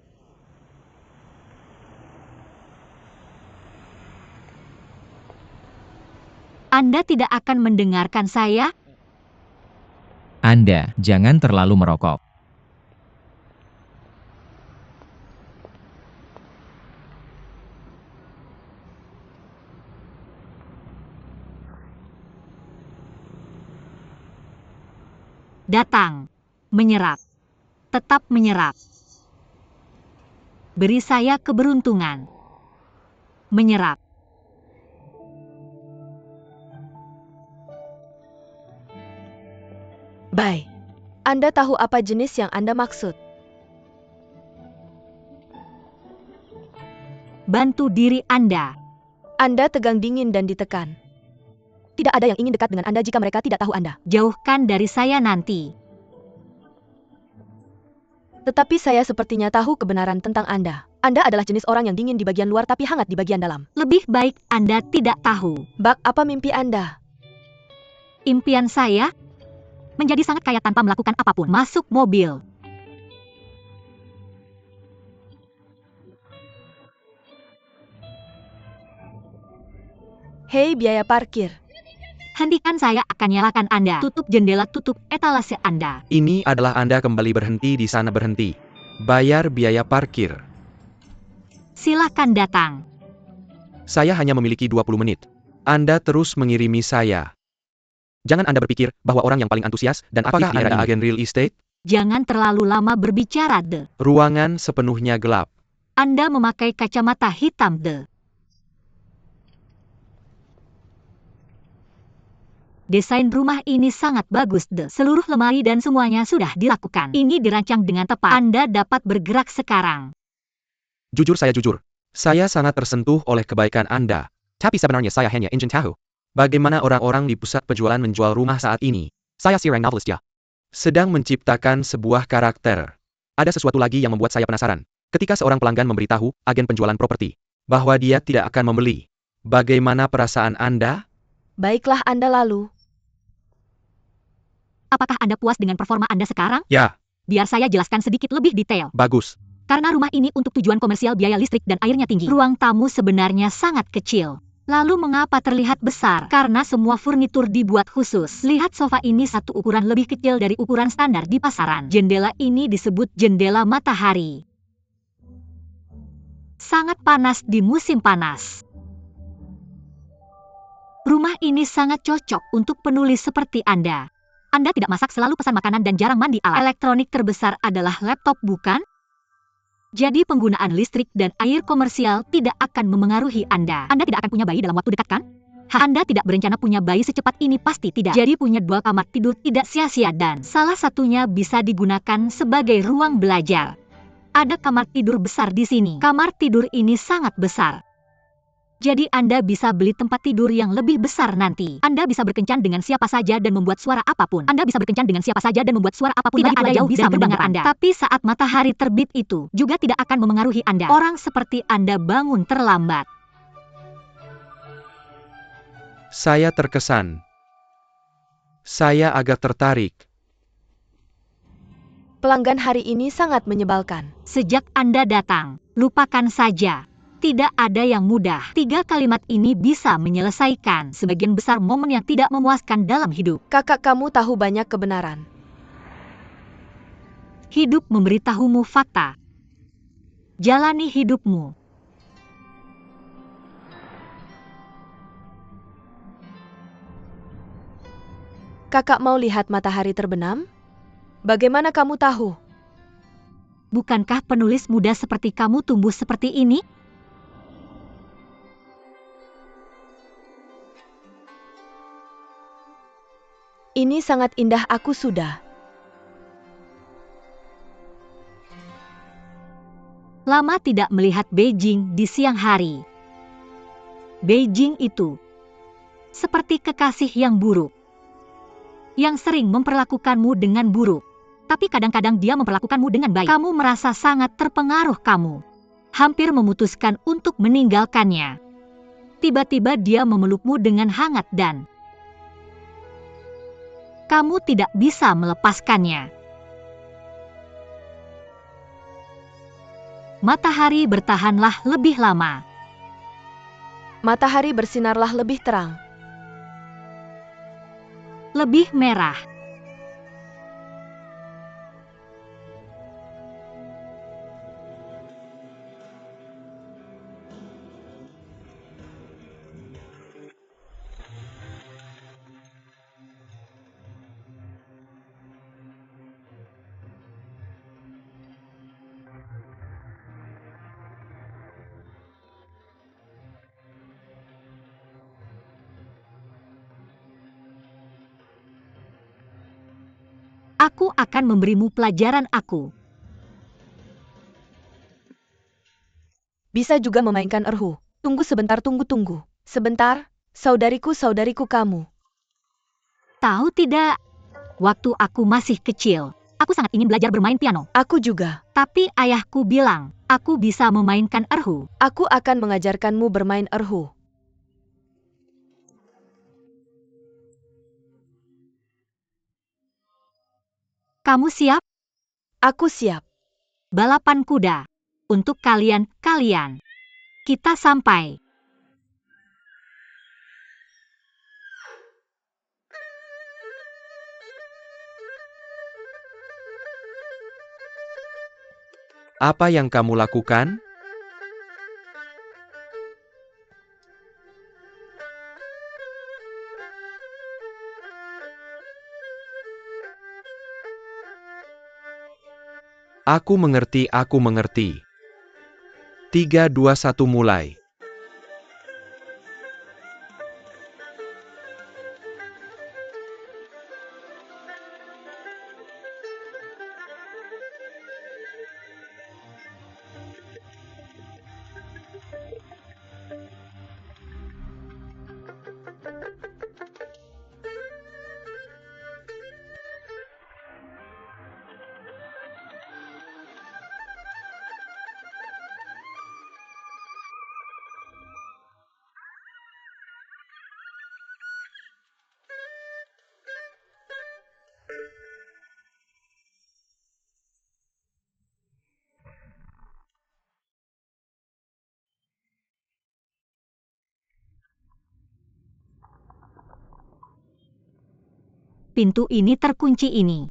Anda tidak akan mendengarkan saya? Anda jangan terlalu merokok. Datang. Menyerap. Tetap menyerap. Beri saya keberuntungan. Menyerap. Bye. Anda tahu apa jenis yang Anda maksud? Bantu diri Anda. Anda tegang dingin dan ditekan. Tidak ada yang ingin dekat dengan Anda jika mereka tidak tahu Anda. Jauhkan dari saya nanti. Tetapi saya sepertinya tahu kebenaran tentang Anda. Anda adalah jenis orang yang dingin di bagian luar tapi hangat di bagian dalam. Lebih baik Anda tidak tahu. Bak, apa mimpi Anda? Impian saya? Menjadi sangat kaya tanpa melakukan apapun. Masuk mobil. Hei, biaya parkir. Hentikan, saya akan nyalakan Anda. Tutup jendela, tutup etalase Anda. Ini adalah Anda kembali berhenti di sana berhenti. Bayar biaya parkir. Silakan datang. Saya hanya memiliki 20 menit. Anda terus mengirimi saya. Jangan Anda berpikir bahwa orang yang paling antusias dan aktif di era agen real estate. Jangan terlalu lama berbicara, De. Ruangan sepenuhnya gelap. Anda memakai kacamata hitam, De. Desain rumah ini sangat bagus, De. Seluruh lemari dan semuanya sudah dilakukan. Ini dirancang dengan tepat. Anda dapat bergerak sekarang. Jujur. Saya sangat tersentuh oleh kebaikan Anda. Tapi sebenarnya saya hanya ingin tahu. Bagaimana orang-orang di pusat penjualan menjual rumah saat ini? Saya seorang novelis ya. Sedang menciptakan sebuah karakter. Ada sesuatu lagi yang membuat saya penasaran. Ketika seorang pelanggan memberitahu agen penjualan properti bahwa dia tidak akan membeli. Bagaimana perasaan Anda? Baiklah, Anda lalu. Apakah Anda puas dengan performa Anda sekarang? Ya. Biar saya jelaskan sedikit lebih detail. Bagus. Karena rumah ini untuk tujuan komersial, biaya listrik dan airnya tinggi. Ruang tamu sebenarnya sangat kecil. Lalu mengapa terlihat besar? Karena semua furnitur dibuat khusus. Lihat sofa ini satu ukuran lebih kecil dari ukuran standar di pasaran. Jendela ini disebut jendela matahari. Sangat panas di musim panas. Rumah ini sangat cocok untuk penulis seperti Anda. Anda tidak masak, selalu pesan makanan dan jarang mandi. Alat elektronik terbesar adalah laptop, bukan? Jadi penggunaan listrik dan air komersial tidak akan memengaruhi Anda. Anda tidak akan punya bayi dalam waktu dekat, kan? Anda tidak berencana punya bayi secepat ini, pasti tidak. Jadi punya 2 kamar tidur tidak sia-sia dan salah satunya bisa digunakan sebagai ruang belajar. Ada kamar tidur besar di sini. Kamar tidur ini sangat besar. Jadi Anda bisa beli tempat tidur yang lebih besar nanti. Anda bisa berkencan dengan siapa saja dan membuat suara apapun. Anda bisa berkencan dengan siapa saja dan membuat suara apapun. Tidak ada yang bisa mendengar Anda. Tapi saat matahari terbit itu juga tidak akan memengaruhi Anda. Orang seperti Anda bangun terlambat. Saya terkesan. Saya agak tertarik. Pelanggan hari ini sangat menyebalkan. Sejak Anda datang, lupakan saja. Tidak ada yang mudah. 3 kalimat ini bisa menyelesaikan sebagian besar momen yang tidak memuaskan dalam hidup. Kakak kamu tahu banyak kebenaran. Hidup memberitahumu fakta. Jalani hidupmu. Kakak mau lihat matahari terbenam? Bagaimana kamu tahu? Bukankah penulis muda seperti kamu tumbuh seperti ini? Ini sangat indah, aku sudah. Lama tidak melihat Beijing di siang hari. Beijing itu seperti kekasih yang buruk, yang sering memperlakukanmu dengan buruk. Tapi kadang-kadang dia memperlakukanmu dengan baik. Kamu merasa sangat terpengaruh, kamu hampir memutuskan untuk meninggalkannya. Tiba-tiba dia memelukmu dengan hangat dan kamu tidak bisa melepaskannya. Matahari bertahanlah lebih lama. Matahari bersinarlah lebih terang. Lebih merah. Aku akan memberimu pelajaran aku. Bisa juga memainkan erhu. Tunggu sebentar, tunggu. Sebentar, saudariku kamu. Tahu tidak? Waktu aku masih kecil, aku sangat ingin belajar bermain piano. Aku juga. Tapi ayahku bilang, aku bisa memainkan erhu. Aku akan mengajarkanmu bermain erhu. Kamu siap? Aku siap. Balapan kuda. Untuk kalian. Kita sampai. Apa yang kamu lakukan? Aku mengerti. 3, 2, 1 mulai. Pintu ini terkunci ini.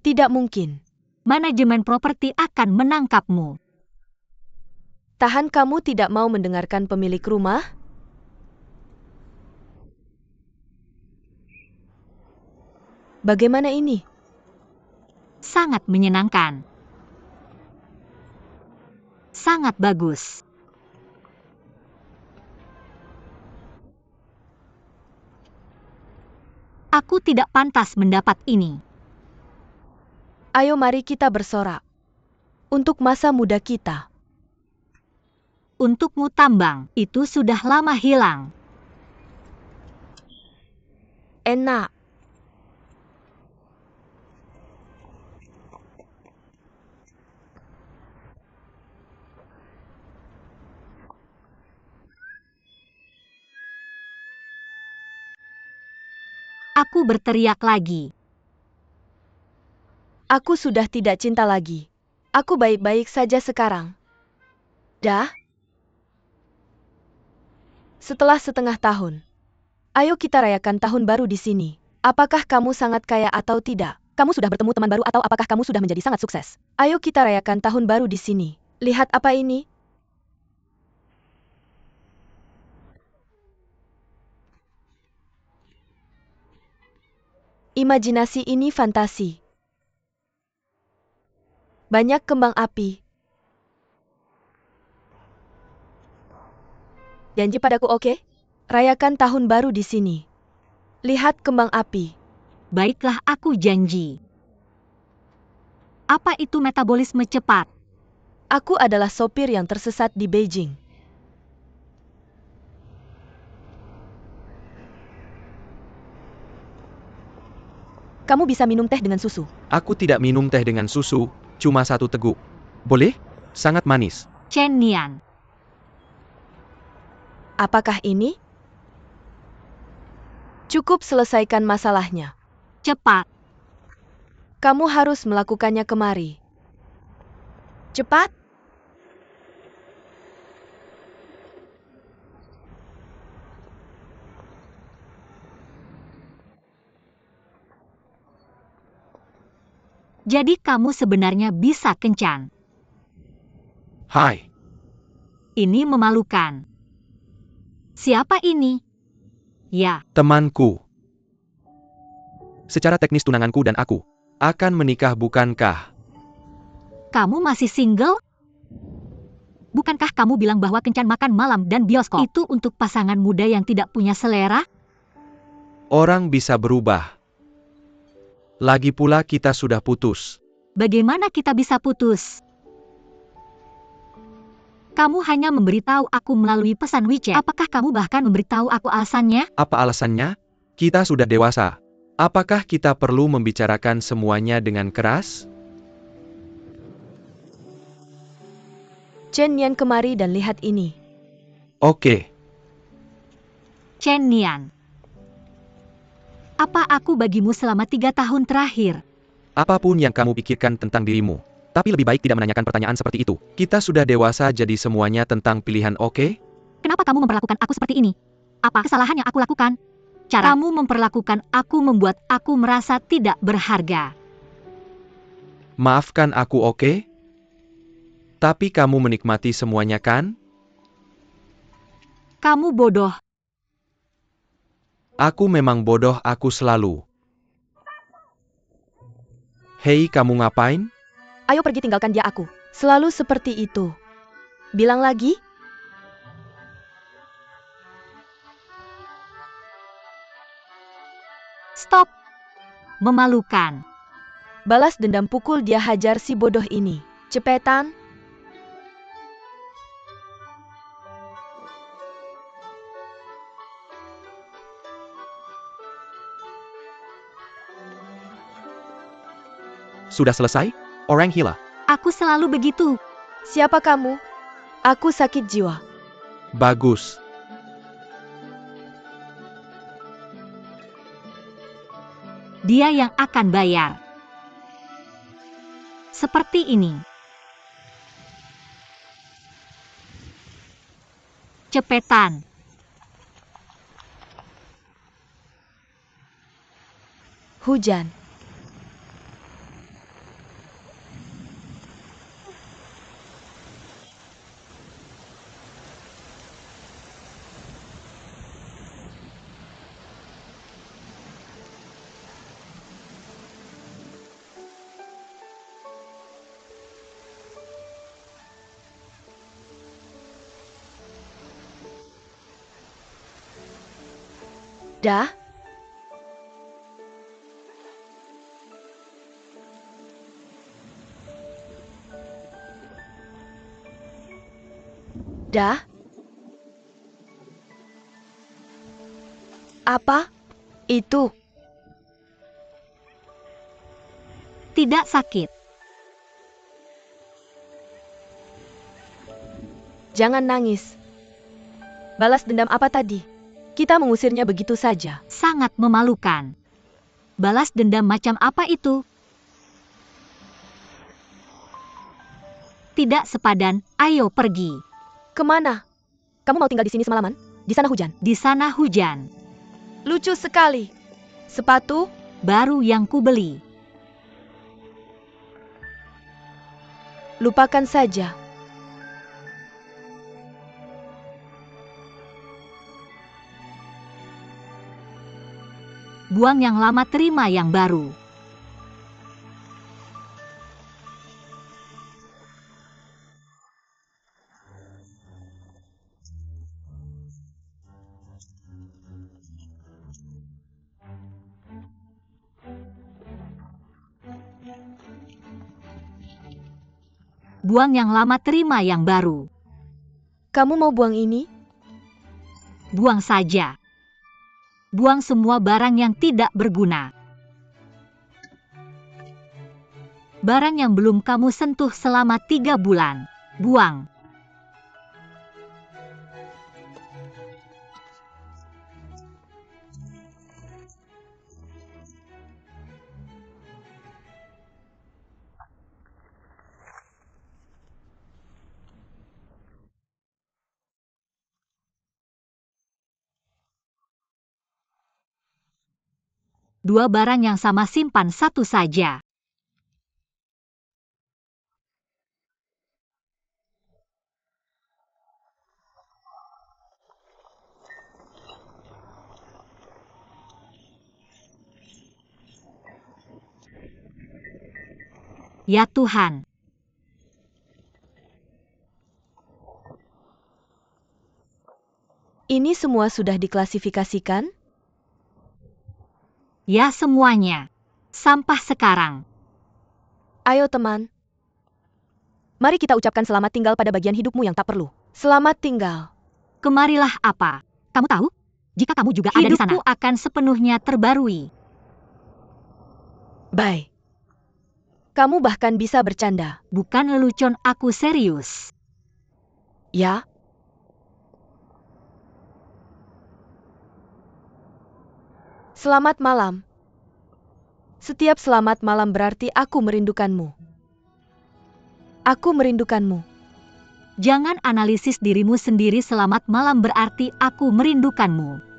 Tidak mungkin. Manajemen properti akan menangkapmu. Tahan, kamu tidak mau mendengarkan pemilik rumah? Bagaimana ini? Sangat menyenangkan. Sangat bagus. Aku tidak pantas mendapat ini. Ayo mari kita bersorak. Untuk masa muda kita. Untukmu tambang, itu sudah lama hilang. Enak. Aku berteriak lagi. Aku sudah tidak cinta lagi. Aku baik-baik saja sekarang. Dah? Setelah setengah tahun. Ayo kita rayakan tahun baru di sini. Apakah kamu sangat kaya atau tidak? Kamu sudah bertemu teman baru atau apakah kamu sudah menjadi sangat sukses? Ayo kita rayakan tahun baru di sini. Lihat apa ini? Imajinasi ini fantasi. Banyak kembang api. Janji padaku, oke? Rayakan tahun baru di sini. Lihat kembang api. Baiklah, aku janji. Apa itu metabolisme cepat? Aku adalah sopir yang tersesat di Beijing. Kamu bisa minum teh dengan susu. Aku tidak minum teh dengan susu, cuma 1 teguk. Boleh? Sangat manis. Chen Nian. Apakah ini? Cukup selesaikan masalahnya. Cepat. Kamu harus melakukannya kemari. Cepat. Jadi kamu sebenarnya bisa kencan. Hai. Ini memalukan. Siapa ini? Ya, Temanku. Secara teknis tunanganku dan aku akan menikah, bukankah? kamu masih single? Bukankah kamu bilang bahwa kencan makan malam dan bioskop itu untuk pasangan muda yang tidak punya selera? Orang bisa berubah. Lagi pula kita sudah putus. Bagaimana kita bisa putus? Kamu hanya memberitahu aku melalui pesan WeChat. Apakah kamu bahkan memberitahu aku alasannya? Apa alasannya? Kita sudah dewasa. Apakah kita perlu membicarakan semuanya dengan keras? Chen Nian kemari dan lihat ini. Oke. Chen Nian. Apa aku bagimu selama 3 tahun terakhir? Apapun yang kamu pikirkan tentang dirimu. Tapi lebih baik tidak menanyakan pertanyaan seperti itu. Kita sudah dewasa, jadi semuanya tentang pilihan, oke? Kenapa kamu memperlakukan aku seperti ini? Apa kesalahan yang aku lakukan? Cara kamu memperlakukan aku membuat aku merasa tidak berharga. Maafkan aku, oke? Tapi kamu menikmati semuanya, kan? Kamu bodoh. Aku memang bodoh, aku selalu. Hei, kamu ngapain? Ayo pergi, tinggalkan dia aku. Selalu seperti itu. Bilang lagi? Stop. Memalukan. Balas dendam, pukul dia, hajar si bodoh ini. Cepetan. Sudah selesai? Orang gila. Aku selalu begitu. Siapa kamu? Aku sakit jiwa. Bagus. Dia yang akan bayar. Seperti ini. Cepetan. Hujan. Dah? Dah? Apa? Itu. Tidak sakit. Jangan nangis. Balas dendam apa tadi? Kita mengusirnya begitu saja. Sangat memalukan. Balas dendam macam apa itu? Tidak sepadan, ayo pergi. Kemana? Kamu mau tinggal di sini semalaman? Di sana hujan. Di sana hujan. Lucu sekali. Sepatu? Baru yang kubeli. Lupakan saja. Buang yang lama, terima yang baru. Buang yang lama, terima yang baru. Kamu mau buang ini? Buang saja. Buang semua barang yang tidak berguna. Barang yang belum kamu sentuh selama 3 bulan. Buang. Dua barang yang sama simpan satu saja. Ya Tuhan. Ini semua sudah diklasifikasikan? Ya semuanya. Sampah sekarang. Ayo teman. Mari kita ucapkan selamat tinggal pada bagian hidupmu yang tak perlu. Selamat tinggal. Kemarilah apa? Kamu tahu? Jika kamu juga ada di sana, hidupku akan sepenuhnya terbarui. Bye. Kamu bahkan bisa bercanda. Bukan lelucon, aku serius. Ya? Selamat malam. Setiap selamat malam berarti aku merindukanmu. Aku merindukanmu. Jangan analisis dirimu sendiri. Selamat malam berarti aku merindukanmu.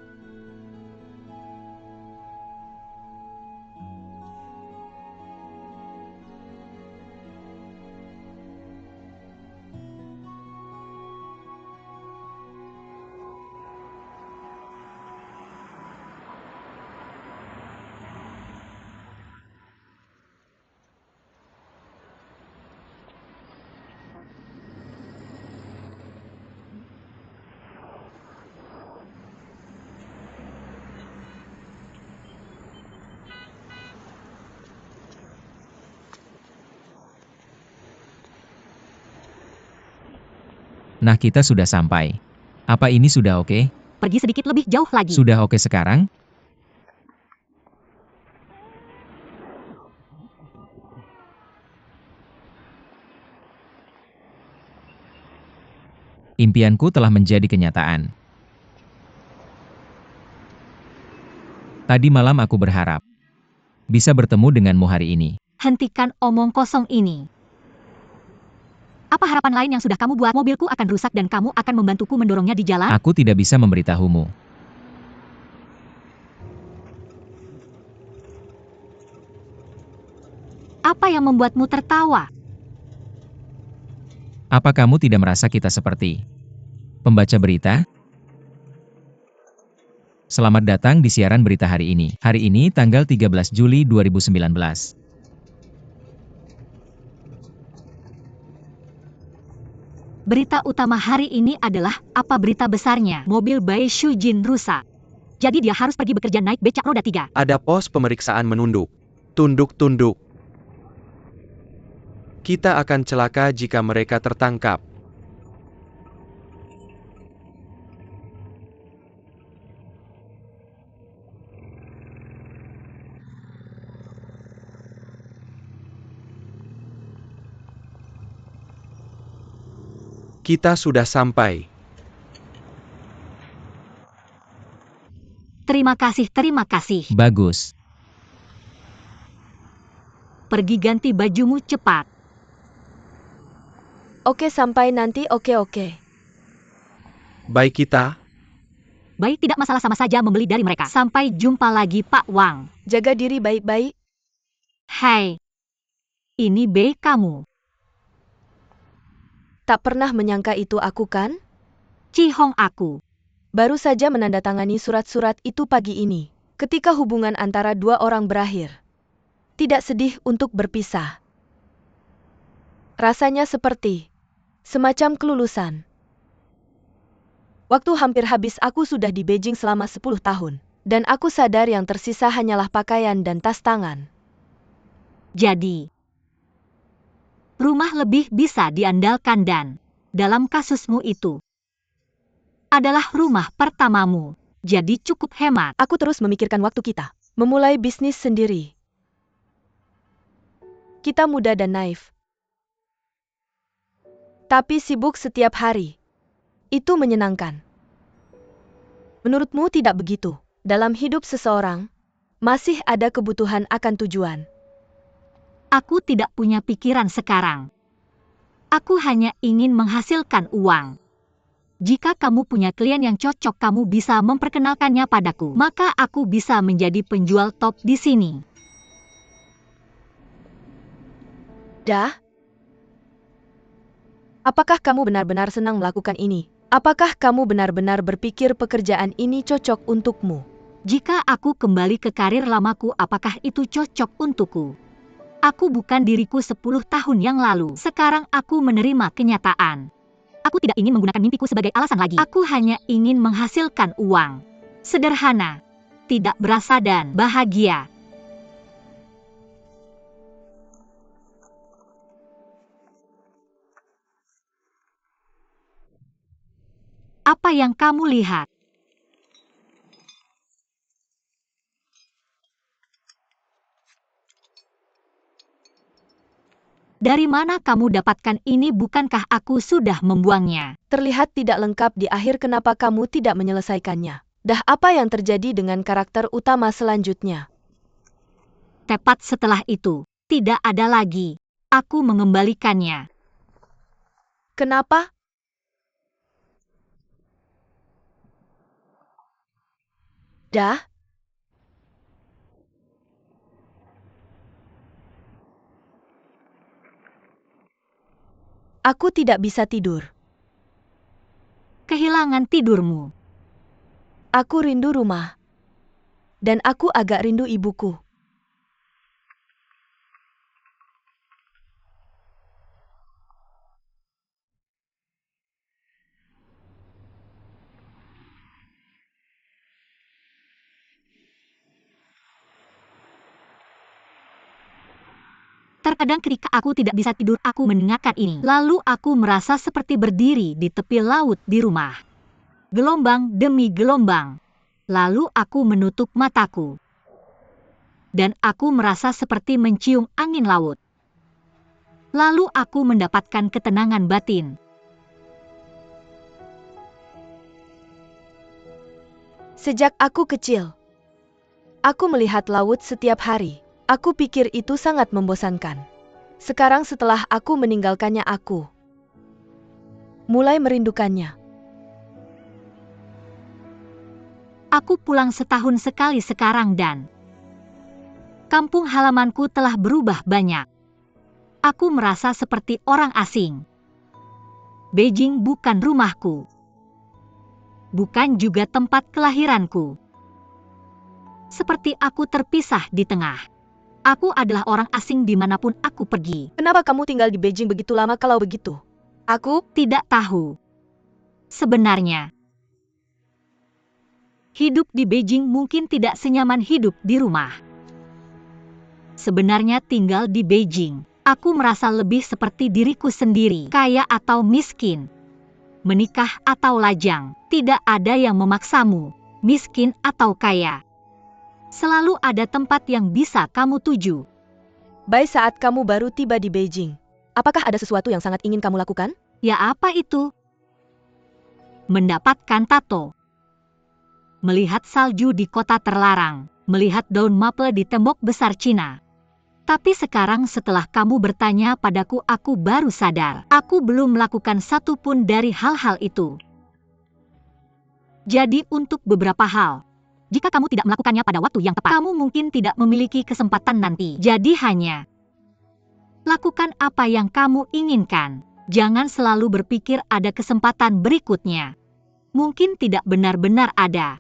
Nah, kita sudah sampai. Apa ini sudah oke? Pergi sedikit lebih jauh lagi. Sudah oke sekarang? Impianku telah menjadi kenyataan. Tadi malam aku berharap bisa bertemu denganmu hari ini. Hentikan omong kosong ini. Apa harapan lain yang sudah kamu buat? Mobilku akan rusak dan kamu akan membantuku mendorongnya di jalan? Aku tidak bisa memberitahumu. Apa yang membuatmu tertawa? Apa kamu tidak merasa kita seperti pembaca berita? Selamat datang di siaran berita hari ini. Hari ini tanggal 13 Juli 2019. Berita utama hari ini adalah, apa berita besarnya? Mobil Bai Shujin rusak. Jadi dia harus pergi bekerja naik becak roda 3. Ada pos pemeriksaan menunduk. Tunduk-tunduk. Kita akan celaka jika mereka tertangkap. Kita sudah sampai. Terima kasih, terima kasih. Bagus. Pergi ganti bajumu cepat. Oke, sampai nanti. Oke. Baik kita. Baik, tidak masalah, sama saja membeli dari mereka. Sampai jumpa lagi, Pak Wang. Jaga diri baik-baik. Hai. Ini B kamu. Tak pernah menyangka itu aku kan? Cihong aku. Baru saja menandatangani surat-surat itu pagi ini, ketika hubungan antara dua orang berakhir. Tidak sedih untuk berpisah. Rasanya seperti semacam kelulusan. Waktu hampir habis, aku sudah di Beijing selama 10 tahun. Dan aku sadar yang tersisa hanyalah pakaian dan tas tangan. Jadi, rumah lebih bisa diandalkan dan, dalam kasusmu itu, adalah rumah pertamamu. Jadi cukup hemat. Aku terus memikirkan waktu kita memulai bisnis sendiri. Kita muda dan naif. Tapi sibuk setiap hari. Itu menyenangkan. Menurutmu tidak begitu? Dalam hidup seseorang, masih ada kebutuhan akan tujuan. Aku tidak punya pikiran sekarang. Aku hanya ingin menghasilkan uang. Jika kamu punya klien yang cocok, kamu bisa memperkenalkannya padaku. Maka aku bisa menjadi penjual top di sini. Dah? Apakah kamu benar-benar senang melakukan ini? Apakah kamu benar-benar berpikir pekerjaan ini cocok untukmu? Jika aku kembali ke karir lamaku, apakah itu cocok untukku? Aku bukan diriku 10 tahun yang lalu. Sekarang aku menerima kenyataan. Aku tidak ingin menggunakan mimpiku sebagai alasan lagi. Aku hanya ingin menghasilkan uang. Sederhana, tidak berasa dan bahagia. Apa yang kamu lihat? Dari mana kamu dapatkan ini? Bukankah aku sudah membuangnya? Terlihat tidak lengkap di akhir. Kenapa kamu tidak menyelesaikannya? Dah, apa yang terjadi dengan karakter utama selanjutnya? Tepat setelah itu, tidak ada lagi. Aku mengembalikannya. Kenapa? Dah? Aku tidak bisa tidur. Kehilangan tidurmu. Aku rindu rumah. Dan aku agak rindu ibuku. Terkadang ketika aku tidak bisa tidur, aku mendengarkan ini. Lalu aku merasa seperti berdiri di tepi laut di rumah. Gelombang demi gelombang. Lalu aku menutup mataku. Dan aku merasa seperti mencium angin laut. Lalu aku mendapatkan ketenangan batin. Sejak aku kecil, aku melihat laut setiap hari. Aku pikir itu sangat membosankan. Sekarang setelah aku meninggalkannya, aku mulai merindukannya. Aku pulang setahun sekali sekarang dan kampung halamanku telah berubah banyak. Aku merasa seperti orang asing. Beijing bukan rumahku. Bukan juga tempat kelahiranku. Seperti aku terpisah di tengah. Aku adalah orang asing dimanapun aku pergi. Kenapa kamu tinggal di Beijing begitu lama kalau begitu? Aku Tidak tahu. Sebenarnya, Hidup di Beijing mungkin tidak senyaman hidup di rumah. Sebenarnya tinggal di Beijing, aku merasa lebih seperti diriku sendiri, kaya atau miskin, menikah atau lajang, tidak ada yang memaksamu, miskin atau kaya. Selalu ada tempat yang bisa kamu tuju. Baik, saat kamu baru tiba di Beijing, apakah ada sesuatu yang sangat ingin kamu lakukan? Ya, apa itu? Mendapatkan tato. Melihat salju di kota terlarang, melihat daun maple di tembok besar Cina. Tapi sekarang setelah kamu bertanya padaku, aku baru sadar, aku belum melakukan satu pun dari hal-hal itu. Jadi untuk beberapa hal, jika kamu tidak melakukannya pada waktu yang tepat, kamu mungkin tidak memiliki kesempatan nanti. Jadi hanya lakukan apa yang kamu inginkan. Jangan selalu berpikir ada kesempatan berikutnya. Mungkin tidak benar-benar ada.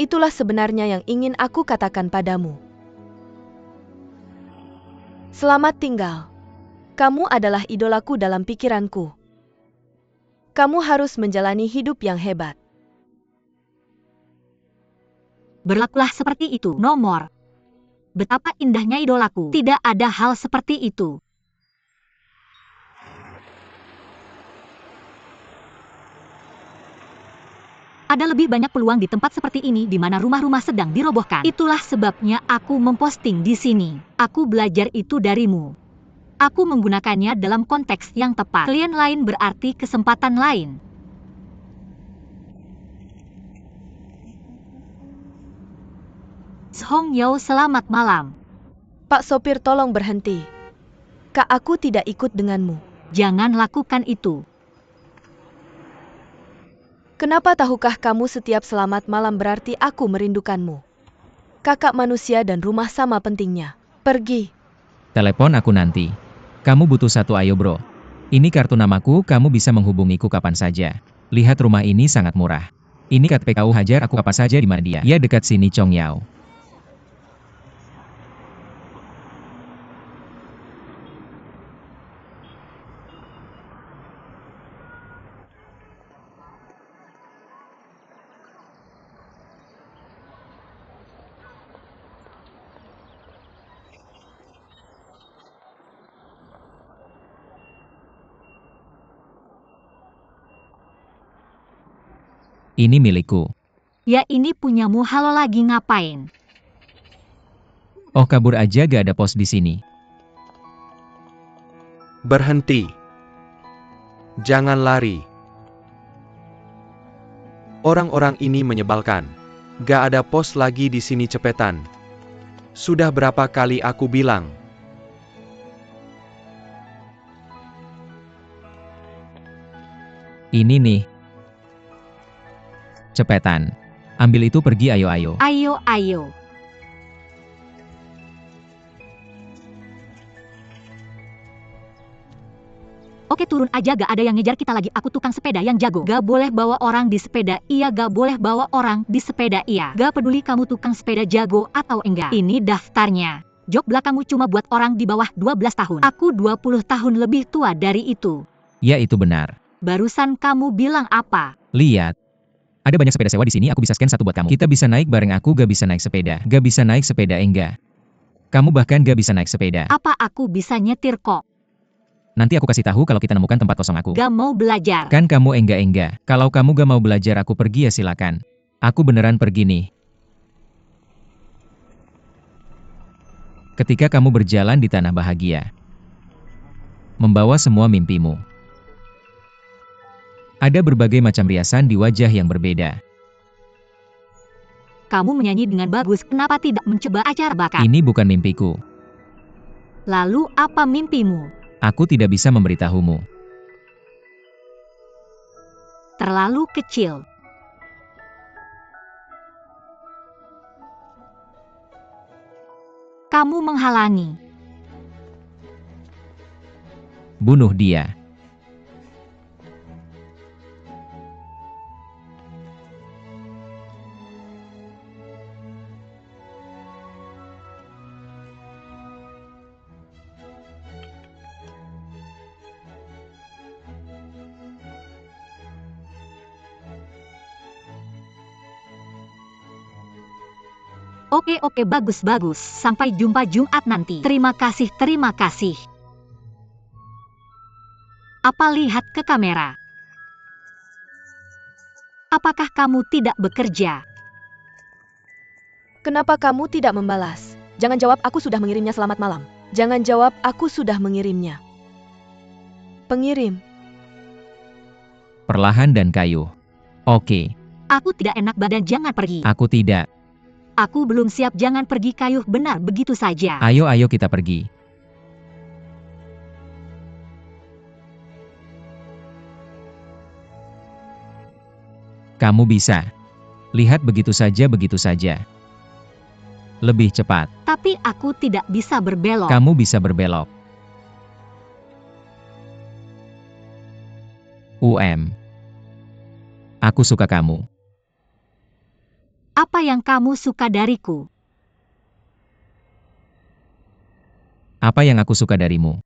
Itulah sebenarnya yang ingin aku katakan padamu. Selamat tinggal. Kamu adalah idolaku dalam pikiranku. Kamu harus menjalani hidup yang hebat. Berlakulah seperti itu. Nomor. Betapa indahnya idolaku. Tidak ada hal seperti itu. Ada lebih banyak peluang di tempat seperti ini di mana rumah-rumah sedang dirobohkan. Itulah sebabnya aku memposting di sini. Aku belajar itu darimu. Aku menggunakannya dalam konteks yang tepat. Klien lain berarti kesempatan lain. Hong Yao, selamat malam. Pak sopir, tolong berhenti. Kak, aku tidak ikut denganmu. Jangan lakukan itu. Kenapa tahukah kamu setiap selamat malam berarti aku merindukanmu? Kakak manusia dan rumah sama pentingnya. Pergi. Telepon aku nanti. Kamu butuh satu, ayo bro. Ini kartu namaku, kamu bisa menghubungiku kapan saja. Lihat rumah ini sangat murah. Ini KTP, kau hajar aku apa saja di mana dia. Ya, dekat sini, Chong Yao. Ini milikku. Ya, ini punyamu. Halo, lagi ngapain? Oh, kabur aja, gak ada pos di sini. Berhenti. Jangan lari. Orang-orang ini menyebalkan. Gak ada pos lagi di sini, cepetan. Sudah berapa kali aku bilang? Ini nih. Cepetan. Ambil itu, pergi, ayo. Ayo. Oke, turun aja, gak ada yang ngejar kita lagi. Aku tukang sepeda yang jago. Gak boleh bawa orang di sepeda, iya. Gak boleh bawa orang di sepeda, iya. Gak peduli kamu tukang sepeda jago atau enggak. Ini daftarnya. Jok belakangmu cuma buat orang di bawah 12 tahun. Aku 20 tahun lebih tua dari itu. Ya, itu benar. Barusan kamu bilang apa? Lihat. Ada banyak sepeda sewa di sini, aku bisa scan satu buat kamu. Kita bisa naik bareng, aku gak bisa naik sepeda. Gak bisa naik sepeda, enggak. Kamu bahkan gak bisa naik sepeda. Apa aku bisa nyetir kok? Nanti aku kasih tahu kalau kita nemukan tempat kosong aku. Gak mau belajar. Kan kamu enggak. Kalau kamu gak mau belajar, aku pergi ya, silakan. Aku beneran pergi nih. Ketika kamu berjalan di tanah bahagia, membawa semua mimpimu. Ada berbagai macam riasan di wajah yang berbeda. Kamu menyanyi dengan bagus, kenapa tidak mencoba acara bakat? Ini bukan mimpiku. Lalu apa mimpimu? Aku tidak bisa memberitahumu. Terlalu kecil. Kamu menghalangi. Bunuh dia. Oke, bagus. Sampai jumpa Jumat nanti. Terima kasih. Apa lihat ke kamera? Apakah kamu tidak bekerja? Kenapa kamu tidak membalas? Jangan jawab aku sudah mengirimnya selamat malam. Jangan jawab aku sudah mengirimnya. Pengirim. Perlahan dan kayu. Oke. Aku tidak enak badan, jangan pergi. Aku tidak. Aku belum siap, jangan pergi Kayuh, benar begitu saja. Ayo kita pergi. Kamu bisa. Lihat begitu saja. Lebih cepat. Tapi aku tidak bisa berbelok. Kamu bisa berbelok. Aku suka kamu. Apa yang kamu suka dariku? Apa yang aku suka darimu?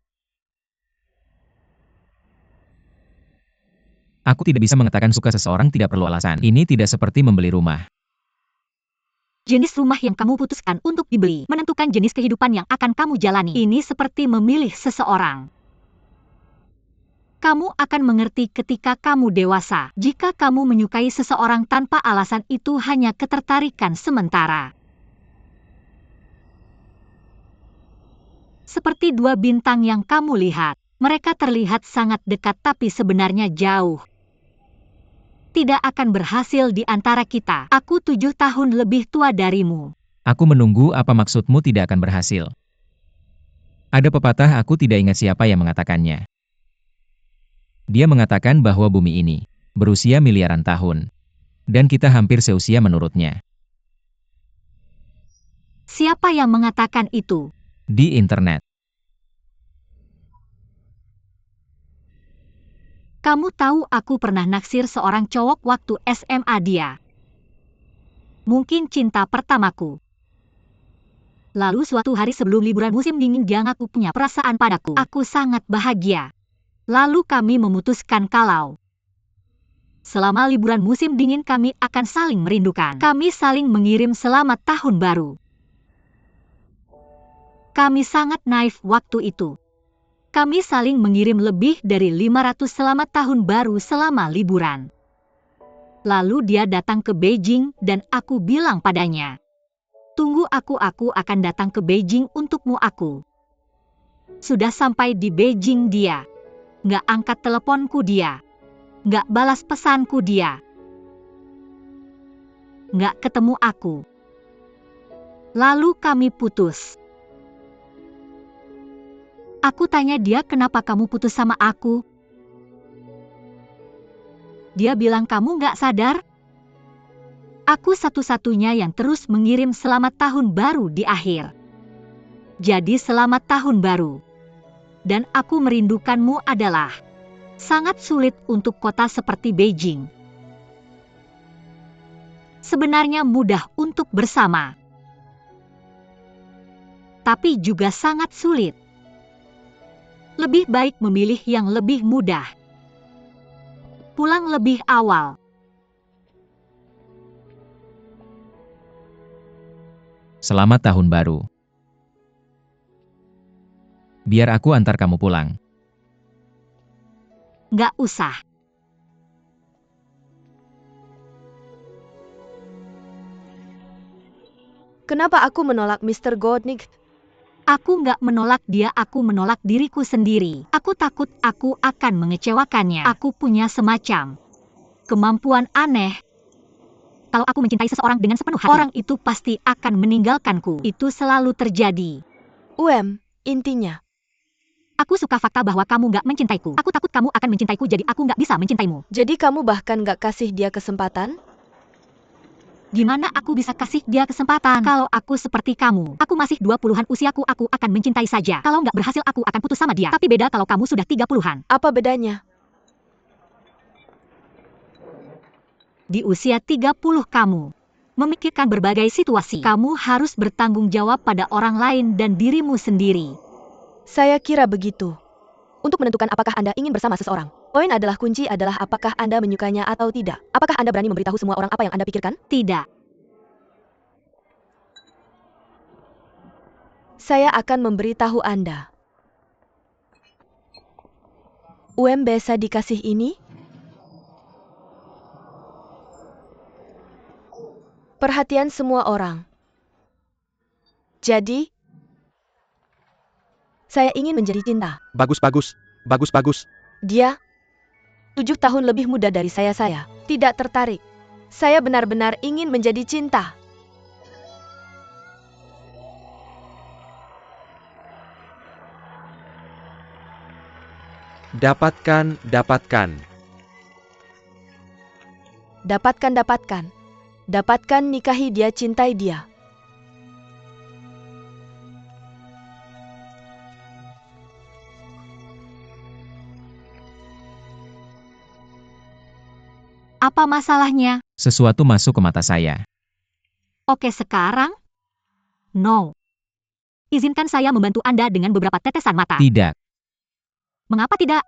Aku tidak bisa mengatakan suka seseorang tidak perlu alasan. Ini tidak seperti membeli rumah. Jenis rumah yang kamu putuskan untuk dibeli menentukan jenis kehidupan yang akan kamu jalani. Ini seperti memilih seseorang. Kamu akan mengerti ketika kamu dewasa. Jika kamu menyukai seseorang tanpa alasan, itu hanya ketertarikan sementara. Seperti dua bintang yang kamu lihat. Mereka terlihat sangat dekat tapi sebenarnya jauh. Tidak akan berhasil di antara kita. Aku 7 tahun lebih tua darimu. Aku menunggu, apa maksudmu tidak akan berhasil? Ada pepatah, aku tidak ingat siapa yang mengatakannya. Dia mengatakan bahwa bumi ini berusia miliaran tahun. Dan kita hampir seusia menurutnya. Siapa yang mengatakan itu? Di internet. Kamu tahu aku pernah naksir seorang cowok waktu SMA dia. Mungkin cinta pertamaku. Lalu suatu hari sebelum liburan musim dingin dia ngaku punya perasaan padaku. Aku sangat bahagia. Lalu kami memutuskan kalau selama liburan musim dingin kami akan saling merindukan. Kami saling mengirim selamat tahun baru. Kami sangat naif waktu itu. Kami saling mengirim lebih dari 500 selamat tahun baru selama liburan. Lalu dia datang ke Beijing dan aku bilang padanya, "Tunggu aku akan datang ke Beijing untukmu." Aku sudah sampai di Beijing, dia nggak angkat teleponku, dia nggak balas pesanku, dia nggak ketemu aku. Lalu kami putus. Aku tanya dia, "Kenapa kamu putus sama aku?" Dia bilang, "Kamu nggak sadar? Aku satu-satunya yang terus mengirim selamat tahun baru di akhir. Jadi selamat tahun baru. Dan aku merindukanmu adalah sangat sulit untuk kota seperti Beijing. Sebenarnya mudah untuk bersama. Tapi juga sangat sulit. Lebih baik memilih yang lebih mudah. Pulang lebih awal. Selamat tahun baru. Biar aku antar kamu pulang. Nggak usah. Kenapa aku menolak Mr. Godnik? Aku nggak menolak dia, aku menolak diriku sendiri. Aku takut aku akan mengecewakannya. Aku punya semacam kemampuan aneh. Kalau aku mencintai seseorang dengan sepenuh hati, orang itu pasti akan meninggalkanku. Itu selalu terjadi. Intinya. Aku suka fakta bahwa kamu nggak mencintaiku. Aku takut kamu akan mencintaiku, jadi aku nggak bisa mencintaimu. Jadi kamu bahkan nggak kasih dia kesempatan? Gimana aku bisa kasih dia kesempatan? Kalau aku seperti kamu, aku masih 20-an usiaku, aku akan mencintai saja. Kalau nggak berhasil, aku akan putus sama dia. Tapi beda kalau kamu sudah 30-an. Apa bedanya? Di usia 30 kamu memikirkan berbagai situasi. Kamu harus bertanggung jawab pada orang lain dan dirimu sendiri. Saya kira begitu. Untuk menentukan apakah Anda ingin bersama seseorang, poin adalah kunci adalah apakah Anda menyukainya atau tidak. Apakah Anda berani memberitahu semua orang apa yang Anda pikirkan? Tidak. Saya akan memberitahu Anda. Bisa dikasih ini? Perhatian semua orang. Jadi, saya ingin menjadi cinta. Bagus, bagus. Bagus, bagus. Dia 7 tahun lebih muda dari saya tidak tertarik. Saya benar-benar ingin menjadi cinta. Dapatkan, dapatkan. Dapatkan. Dapatkan, nikahi dia, cintai dia. Apa masalahnya? Sesuatu masuk ke mata saya. Oke, sekarang? No. Izinkan saya membantu Anda dengan beberapa tetesan mata. Tidak. Mengapa tidak?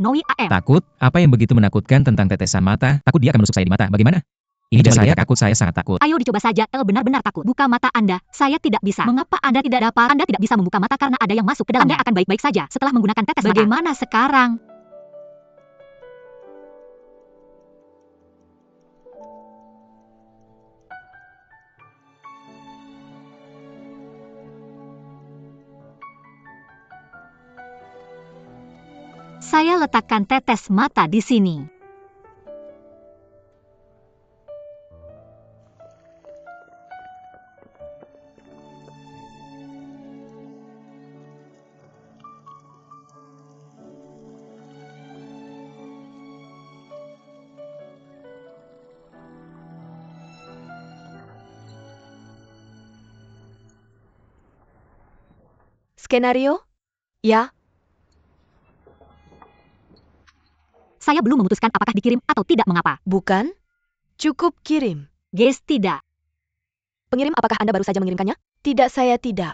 No IAM. Takut? Apa yang begitu menakutkan tentang tetesan mata? Takut dia akan menusuk saya di mata. Bagaimana? Ini jangan saya takut, saya sangat takut. Ayo dicoba saja, benar-benar takut. Buka mata Anda, saya tidak bisa. Mengapa Anda tidak dapat? Anda tidak bisa membuka mata karena ada yang masuk ke dalamnya. Anda akan baik-baik saja setelah menggunakan tetes mata. Bagaimana sekarang? Saya letakkan tetes mata di sini. Skenario? Ya. Saya belum memutuskan apakah dikirim atau tidak. Mengapa? Bukan? Cukup kirim. Guys, tidak. Pengirim, apakah Anda baru saja mengirimkannya? Tidak, saya tidak.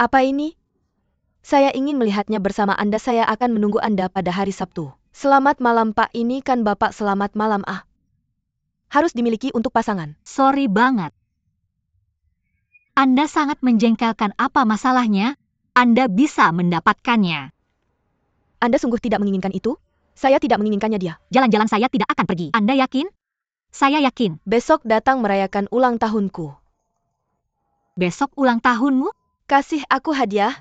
Apa ini? Saya ingin melihatnya bersama Anda. Saya akan menunggu Anda pada hari Sabtu. Selamat malam, Pak. Ini kan Bapak. Selamat malam, Harus dimiliki untuk pasangan. Sorry banget. Anda sangat menjengkelkan. Apa masalahnya? Anda bisa mendapatkannya. Anda sungguh tidak menginginkan itu? Saya tidak menginginkannya dia. Jalan-jalan saya tidak akan pergi. Anda yakin? Saya yakin. Besok datang merayakan ulang tahunku. Besok ulang tahunmu? Kasih aku hadiah.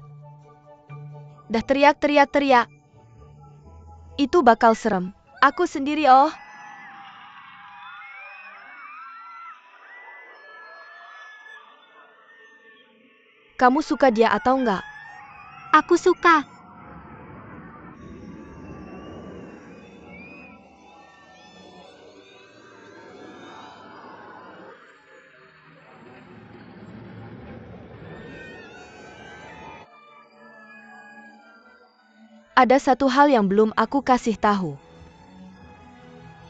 Dah teriak. Itu bakal serem. Aku sendiri, Kamu suka dia atau enggak? Aku suka. Ada satu hal yang belum aku kasih tahu.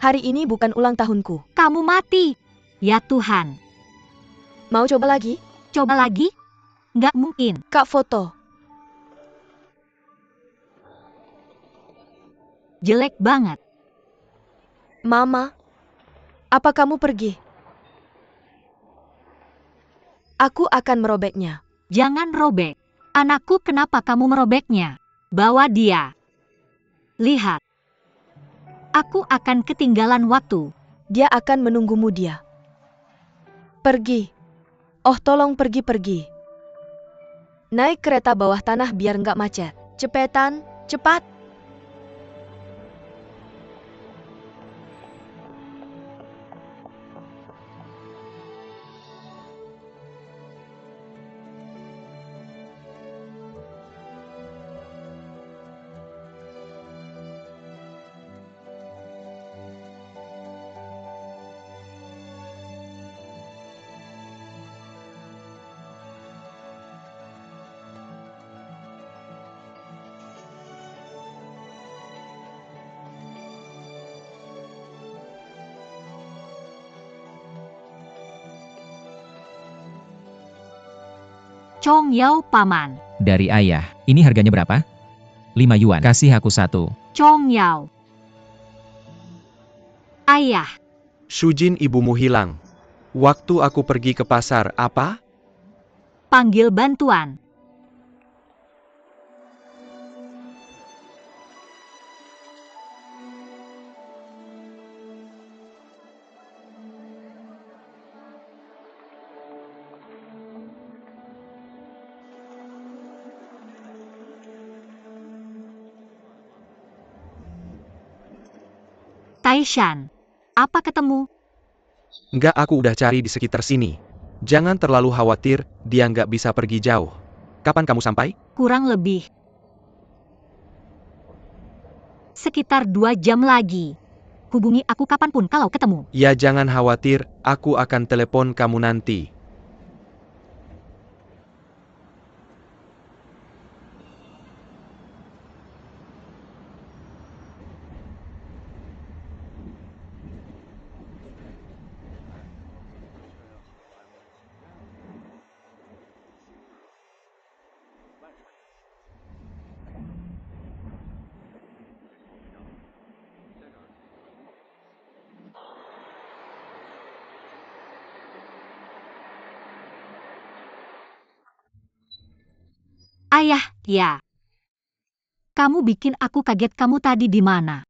Hari ini bukan ulang tahunku. Kamu mati. Ya Tuhan. Mau coba lagi? Coba lagi? Nggak mungkin. Kak foto. Jelek banget. Mama, apa kamu pergi? Aku akan merobeknya. Jangan robek. Anakku, kenapa kamu merobeknya? Bawa dia. Lihat. Aku akan ketinggalan waktu. Dia akan menunggumu dia. Pergi. Oh, tolong pergi. Naik kereta bawah tanah biar nggak macet. Cepetan, cepat. Chong Yao Paman. Dari ayah. Ini harganya berapa? 5 yuan. Kasih aku 1. Chong Yao. Ayah, Shujin, ibumu hilang. Waktu aku pergi ke pasar, apa? panggil bantuan. Taishan, apa ketemu? Nggak, aku udah cari di sekitar sini. Jangan terlalu khawatir, dia nggak bisa pergi jauh. Kapan kamu sampai? Kurang lebih sekitar 2 jam lagi. Hubungi aku kapanpun kalau ketemu. Ya jangan khawatir, aku akan telepon kamu nanti. Ayah, ya. Kamu bikin aku kaget. Kamu tadi di mana?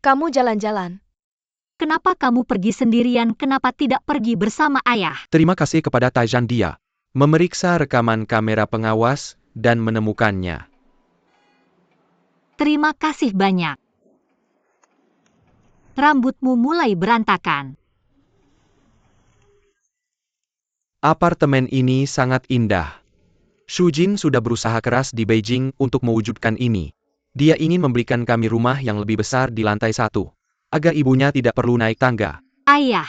Kamu jalan-jalan. Kenapa kamu pergi sendirian? Kenapa tidak pergi bersama ayah? Terima kasih kepada Taizhan, dia memeriksa rekaman kamera pengawas dan menemukannya. Terima kasih banyak. Rambutmu mulai berantakan. Apartemen ini sangat indah. Shujin sudah berusaha keras di Beijing untuk mewujudkan ini. Dia ingin memberikan kami rumah yang lebih besar di lantai 1, agar ibunya tidak perlu naik tangga. Ayah,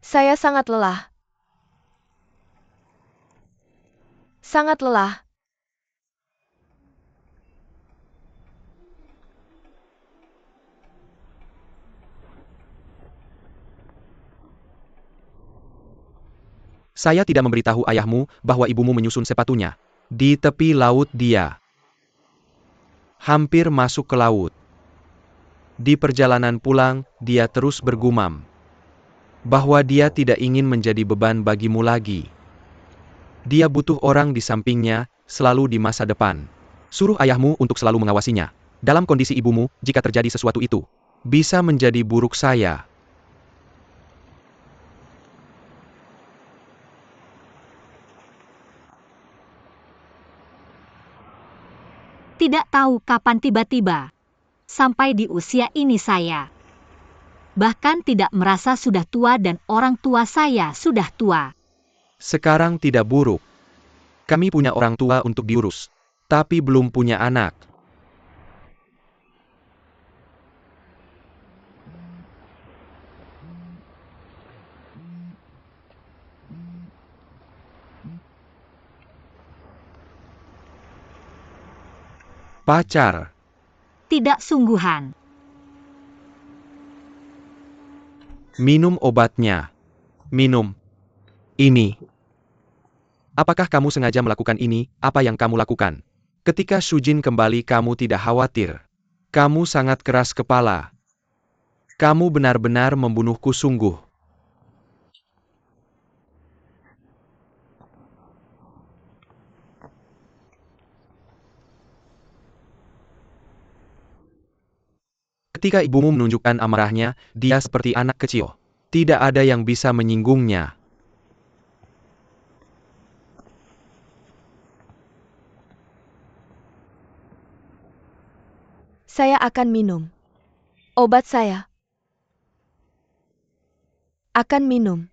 Saya sangat lelah. Sangat lelah. Saya tidak memberitahu ayahmu bahwa ibumu menyusun sepatunya. Di tepi laut dia hampir masuk ke laut. Di perjalanan pulang, dia terus bergumam bahwa dia tidak ingin menjadi beban bagimu lagi. Dia butuh orang di sampingnya, selalu di masa depan. Suruh ayahmu untuk selalu mengawasinya. Dalam kondisi ibumu, jika terjadi sesuatu itu bisa menjadi buruk saya. tidak tahu kapan tiba-tiba. Sampai di usia ini saya. Bahkan tidak merasa sudah tua dan orang tua saya sudah tua. Sekarang tidak buruk. Kami punya orang tua untuk diurus, tapi belum punya anak. Pacar. Tidak sungguhan. Minum obatnya. Minum. Ini. Apakah kamu sengaja melakukan ini? Apa yang kamu lakukan? Ketika Shujin kembali, kamu tidak khawatir. Kamu sangat keras kepala. Kamu benar-benar membunuhku sungguh. Ketika ibumu menunjukkan amarahnya, dia seperti anak kecil. Tidak ada yang bisa menyinggungnya. Saya akan minum. Obat saya. Akan minum.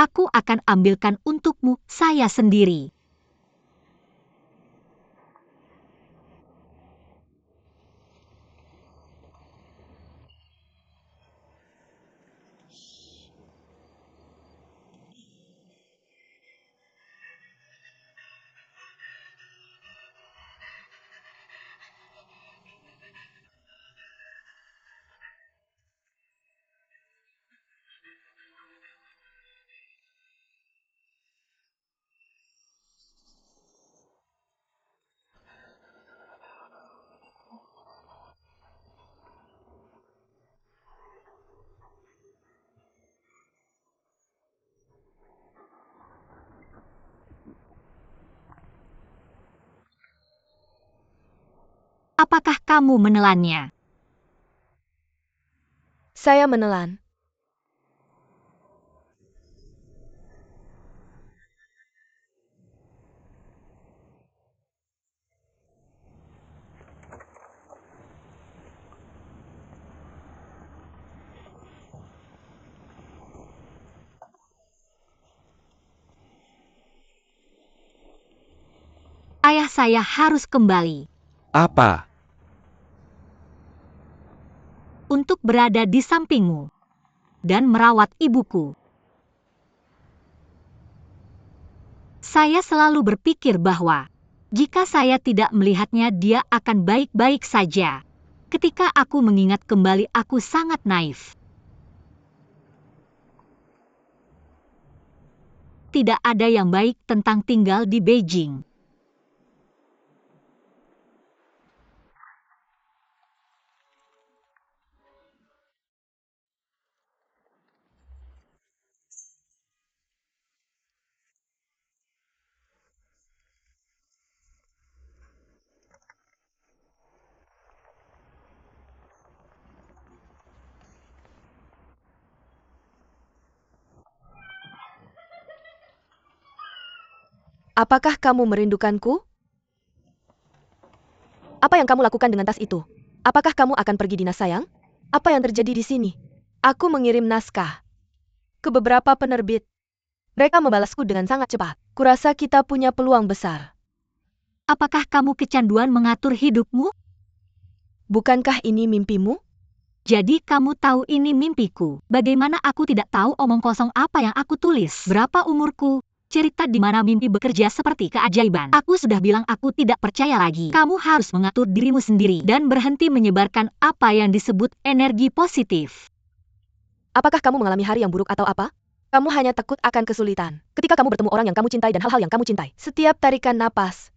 Aku akan ambilkan untukmu, saya sendiri. Apakah kamu menelannya? Saya menelan. Ayah saya harus kembali Apa? untuk berada di sampingmu dan merawat ibuku. Saya selalu berpikir bahwa jika saya tidak melihatnya, dia akan baik-baik saja. Ketika aku mengingat kembali, aku sangat naif. Tidak ada yang baik tentang tinggal di Beijing. Apakah kamu merindukanku? Apa yang kamu lakukan dengan tas itu? Apakah kamu akan pergi dinas, sayang? Apa yang terjadi di sini? Aku mengirim naskah ke beberapa penerbit. Mereka membalasku dengan sangat cepat. Kurasa kita punya peluang besar. Apakah kamu kecanduan mengatur hidupmu? Bukankah ini mimpimu? Jadi kamu tahu ini mimpiku. Bagaimana aku tidak tahu omong kosong apa yang aku tulis? Berapa umurku? Cerita di mana mimpi bekerja seperti keajaiban. Aku sudah bilang aku tidak percaya lagi. Kamu harus mengatur dirimu sendiri dan berhenti menyebarkan apa yang disebut energi positif. Apakah kamu mengalami hari yang buruk atau apa? Kamu hanya takut akan kesulitan. Ketika kamu bertemu orang yang kamu cintai dan hal-hal yang kamu cintai. Setiap tarikan napas.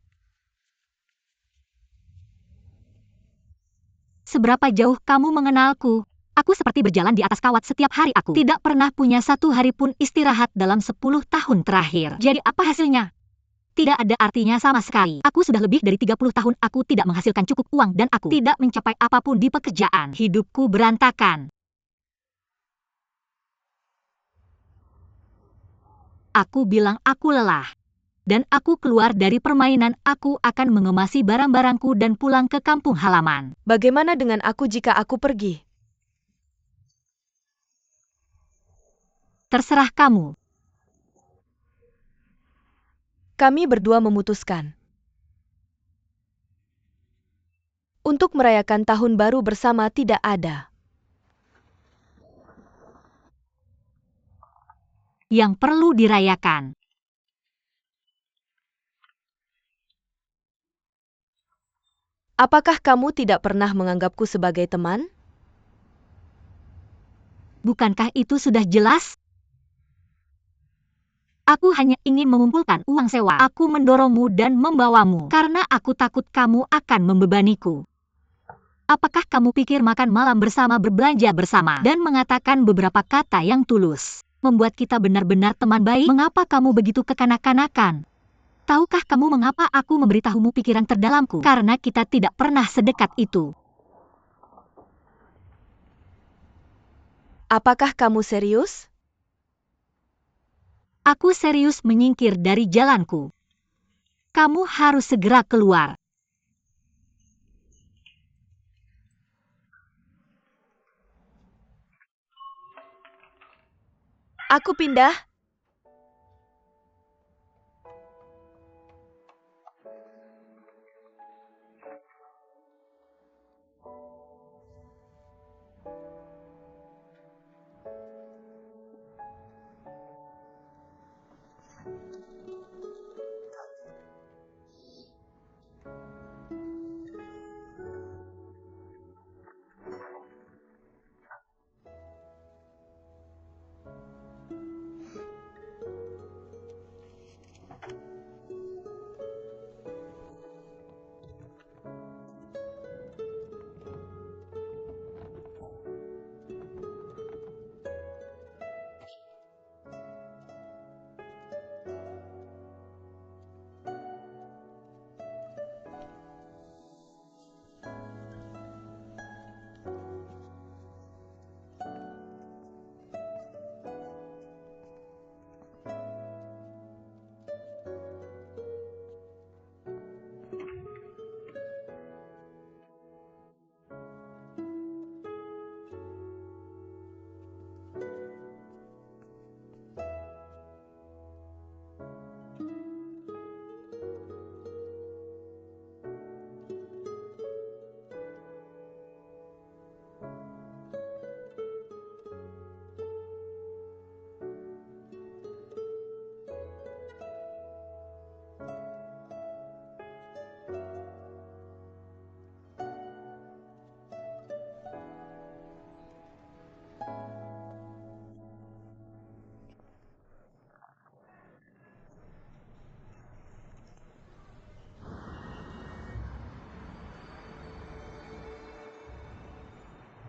Seberapa jauh kamu mengenalku? Aku seperti berjalan di atas kawat setiap hari. Aku tidak pernah punya satu hari pun istirahat dalam 10 tahun terakhir. Jadi apa hasilnya? Tidak ada artinya sama sekali. Aku sudah lebih dari 30 tahun aku tidak menghasilkan cukup uang dan aku tidak mencapai apapun di pekerjaan. Hidupku berantakan. Aku bilang aku lelah. Dan aku keluar dari permainan, aku akan mengemasi barang-barangku dan pulang ke kampung halaman. Bagaimana dengan aku jika aku pergi? Terserah kamu. Kami berdua memutuskan untuk merayakan tahun baru bersama tidak ada. Yang perlu dirayakan. Apakah kamu tidak pernah menganggapku sebagai teman? Bukankah itu sudah jelas? Aku hanya ingin mengumpulkan uang sewa. Aku mendorongmu dan membawamu karena aku takut kamu akan membebaniku. Apakah kamu pikir makan malam bersama, berbelanja bersama, dan mengatakan beberapa kata yang tulus membuat kita benar-benar teman baik? Mengapa kamu begitu kekanak-kanakan? Tahukah kamu mengapa aku memberitahumu pikiran terdalamku? Karena kita tidak pernah sedekat itu. Apakah kamu serius? Aku serius menyingkir dari jalanku. Kamu harus segera keluar. Aku pindah.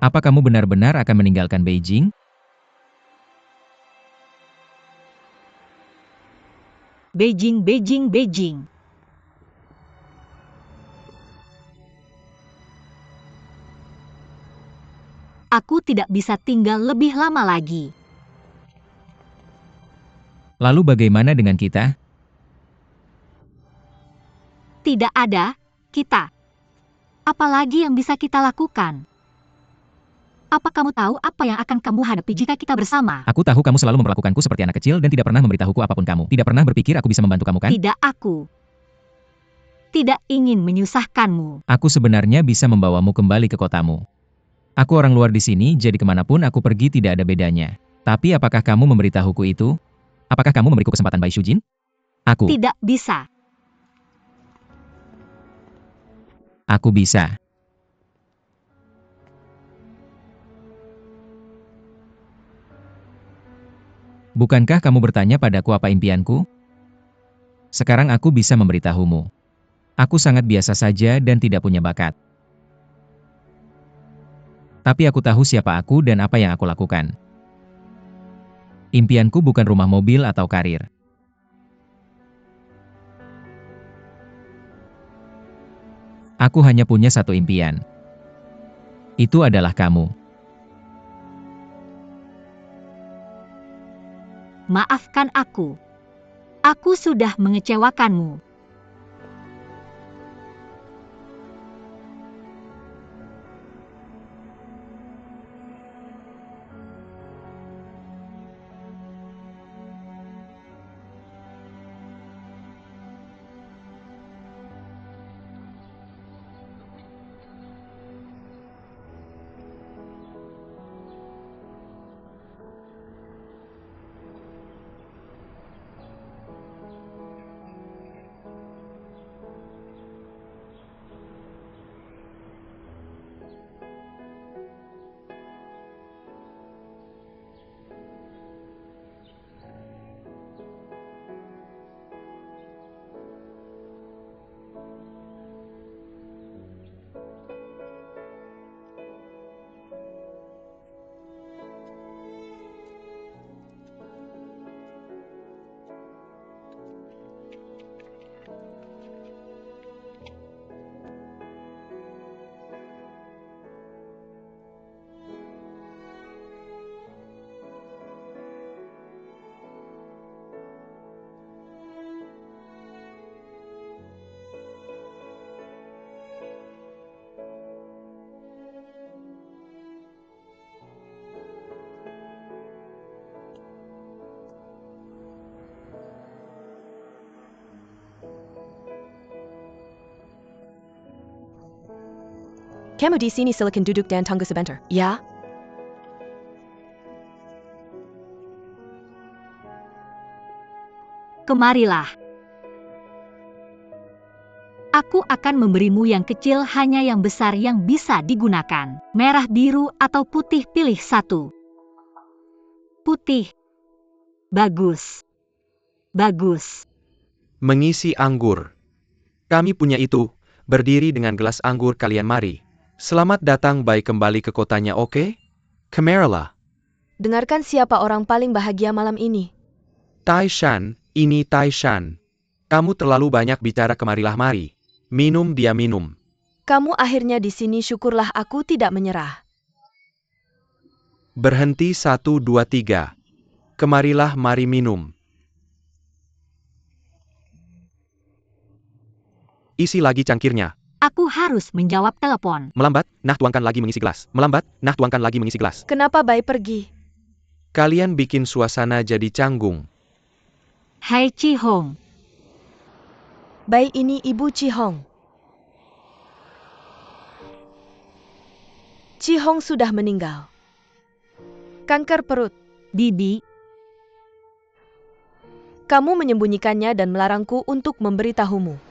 Apa kamu benar-benar akan meninggalkan Beijing? Beijing, Beijing, Beijing. Aku tidak bisa tinggal lebih lama lagi. Lalu bagaimana dengan kita? Tidak ada kita. Apalagi yang bisa kita lakukan? Apa kamu tahu apa yang akan kamu hadapi jika kita bersama? Aku tahu kamu selalu memperlakukanku seperti anak kecil dan tidak pernah memberitahuku apapun kamu. Tidak pernah berpikir aku bisa membantu kamu kan? Tidak, aku tidak ingin menyusahkanmu. Aku sebenarnya bisa membawamu kembali ke kotamu. Aku orang luar di sini, jadi kemanapun aku pergi tidak ada bedanya. Tapi apakah kamu memberitahuku itu? Apakah kamu memberiku kesempatan Bai Shujin? Aku. Tidak bisa. Aku bisa. Bukankah kamu bertanya padaku apa impianku? Sekarang aku bisa memberitahumu. Aku sangat biasa saja dan tidak punya bakat. Tapi aku tahu siapa aku dan apa yang aku lakukan. Impianku bukan rumah mobil atau karir. Aku hanya punya satu impian. Itu adalah kamu. Maafkan aku. Aku sudah mengecewakanmu. Kamu di sini silakan duduk dan tunggu sebentar, ya? Kemarilah. Aku akan memberimu yang kecil, hanya yang besar yang bisa digunakan. Merah, biru, atau putih, pilih satu. Putih. Bagus. Bagus. Mengisi anggur. Kami punya itu. Berdiri dengan gelas anggur kalian, mari. Selamat datang Bai kembali ke kotanya, oke? Kemarilah. Dengarkan siapa orang paling bahagia malam ini. Taishan, ini Taishan. Kamu terlalu banyak bicara, kemarilah mari. Minum, dia minum. Kamu akhirnya di sini, syukurlah aku tidak menyerah. Berhenti 1, 2, 3. Kemarilah mari minum. Isi lagi cangkirnya. Aku harus menjawab telepon. Melambat, nah tuangkan lagi mengisi gelas. Melambat, nah tuangkan lagi mengisi gelas. Kenapa Bai pergi? Kalian bikin suasana jadi canggung. Hai Chi Hong. Bai ini Ibu Chi Hong. Chi Hong sudah meninggal. Kanker perut. Bibi, Kamu menyembunyikannya dan melarangku untuk memberitahumu.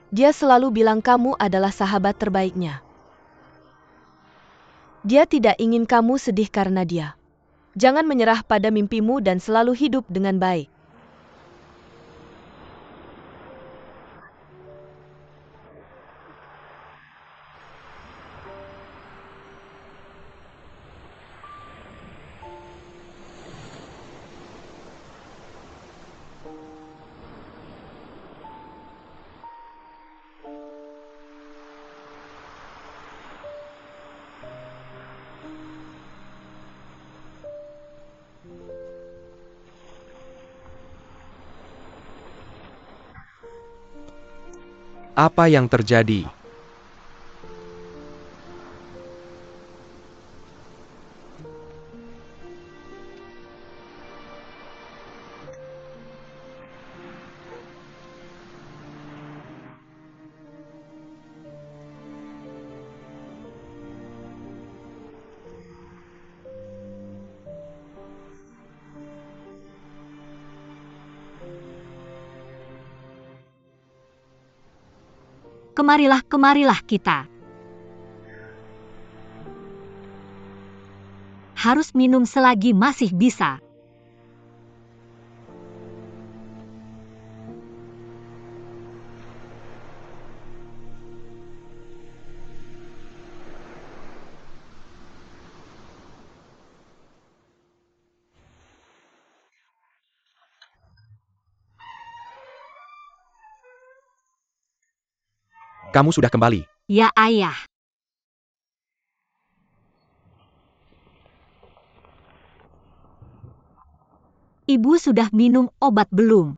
Dia selalu bilang kamu adalah sahabat terbaiknya. Dia tidak ingin kamu sedih karena dia. Jangan menyerah pada mimpimu dan selalu hidup dengan baik. Apa yang terjadi? Kemarilah, kemarilah kita. Harus minum selagi masih bisa. Kamu sudah kembali. Ya, Ayah. Ibu sudah minum obat belum?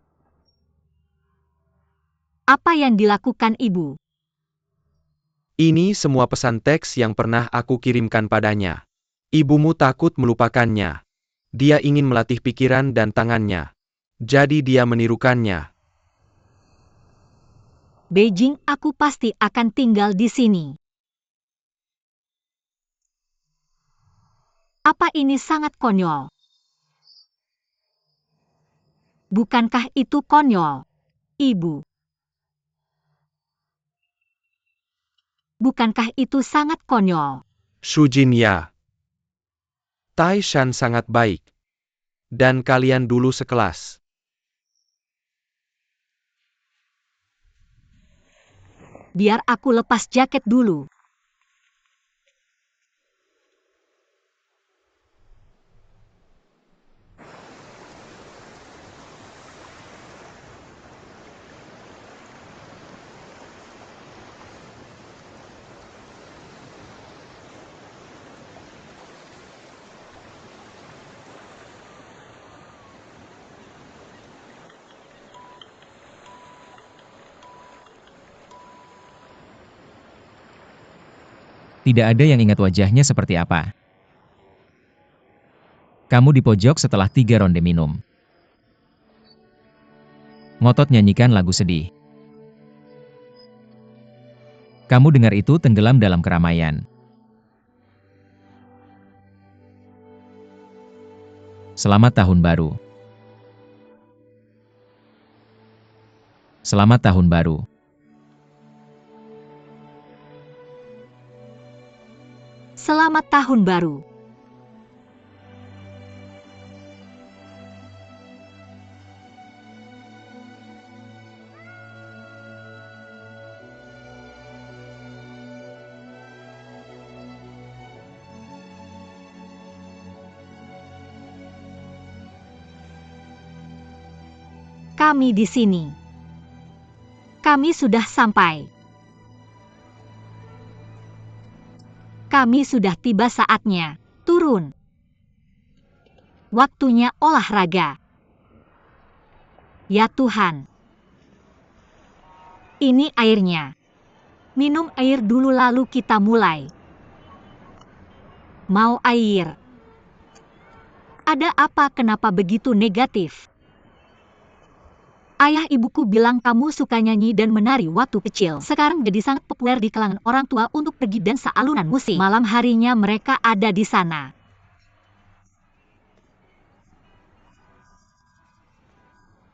Apa yang dilakukan Ibu? Ini semua pesan teks yang pernah aku kirimkan padanya. Ibumu takut melupakannya. Dia ingin melatih pikiran dan tangannya. Jadi dia menirukannya. Beijing, aku pasti akan tinggal di sini. Apa ini sangat konyol? Bukankah itu konyol, Ibu? Bukankah itu sangat konyol? Shujin ya. Tai Shan sangat baik. Dan kalian dulu sekelas. Biar aku lepas jaket dulu. Tidak ada yang ingat wajahnya seperti apa. Kamu di pojok setelah 3 ronde minum. Ngotot nyanyikan lagu sedih. Kamu dengar itu tenggelam dalam keramaian. Selamat Tahun Baru. Selamat Tahun Baru. Selamat Tahun Baru. Kami di sini. Kami sudah sampai. Kami sudah tiba saatnya. Turun. Waktunya olahraga. Ya Tuhan. Ini airnya. Minum air dulu lalu kita mulai. Mau air? Ada apa kenapa begitu negatif? Ayah ibuku bilang kamu suka nyanyi dan menari waktu kecil. Sekarang jadi sangat populer di kalangan orang tua untuk pergi dansa alunan musik. Malam harinya mereka ada di sana.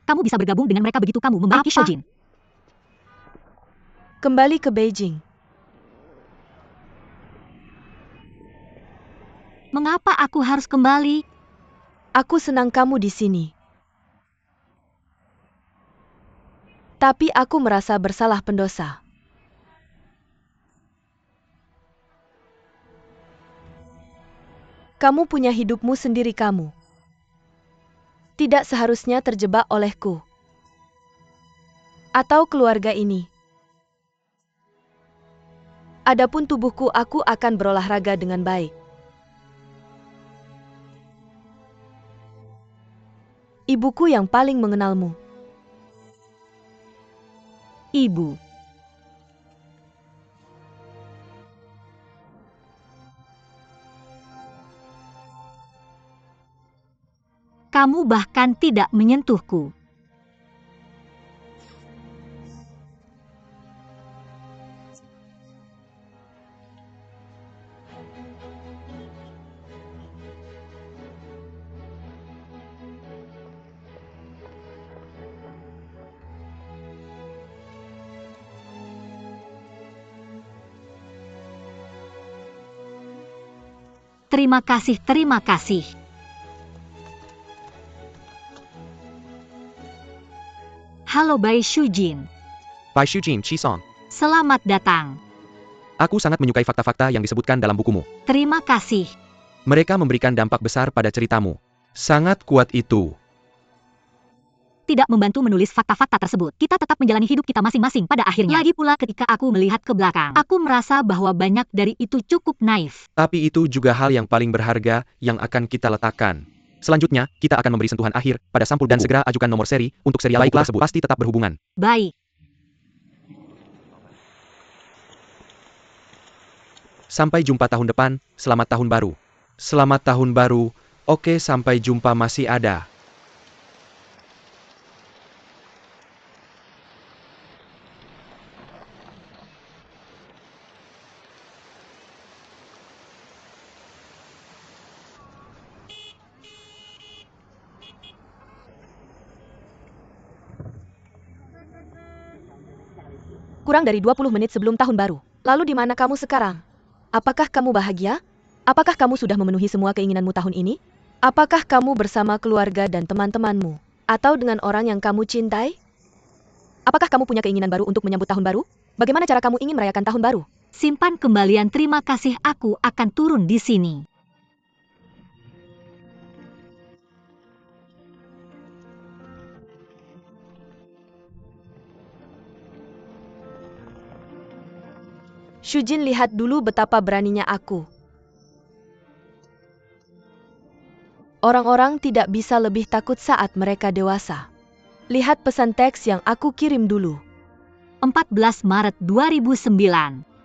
Kamu bisa bergabung dengan mereka begitu kamu membaiki Shojin. Kembali ke Beijing. Mengapa aku harus kembali? Aku senang kamu di sini. Tapi aku merasa bersalah pendosa. Kamu punya hidupmu sendiri kamu. Tidak seharusnya terjebak olehku. Atau keluarga ini. Adapun tubuhku, aku akan berolahraga dengan baik. Ibuku yang paling mengenalmu. Ibu. Kamu bahkan tidak menyentuhku. Terima kasih, terima kasih. Halo Bai Shujin. Bai Shujin, Chisong. Selamat datang. Aku sangat menyukai fakta-fakta yang disebutkan dalam bukumu. Terima kasih. Mereka memberikan dampak besar pada ceritamu. Sangat kuat itu. Tidak membantu menulis fakta-fakta tersebut. Kita tetap menjalani hidup kita masing-masing pada akhirnya. Lagi pula ketika aku melihat ke belakang, aku merasa bahwa banyak dari itu cukup naif. Tapi itu juga hal yang paling berharga yang akan kita letakkan. Selanjutnya, kita akan memberi sentuhan akhir pada sampul dan segera ajukan nomor seri untuk serial buku tersebut. Pasti tetap berhubungan. Baik. Sampai jumpa tahun depan, selamat tahun baru. Selamat tahun baru, oke sampai jumpa masih ada. Kurang dari 20 menit sebelum tahun baru. Lalu di mana kamu sekarang? Apakah kamu bahagia? Apakah kamu sudah memenuhi semua keinginanmu tahun ini? Apakah kamu bersama keluarga dan teman-temanmu? Atau dengan orang yang kamu cintai? Apakah kamu punya keinginan baru untuk menyambut tahun baru? Bagaimana cara kamu ingin merayakan tahun baru? Simpan kembalian terima kasih, aku akan turun di sini. Shujin, lihat dulu betapa beraninya aku. Orang-orang tidak bisa lebih takut saat mereka dewasa. Lihat pesan teks yang aku kirim dulu. 14 Maret 2009.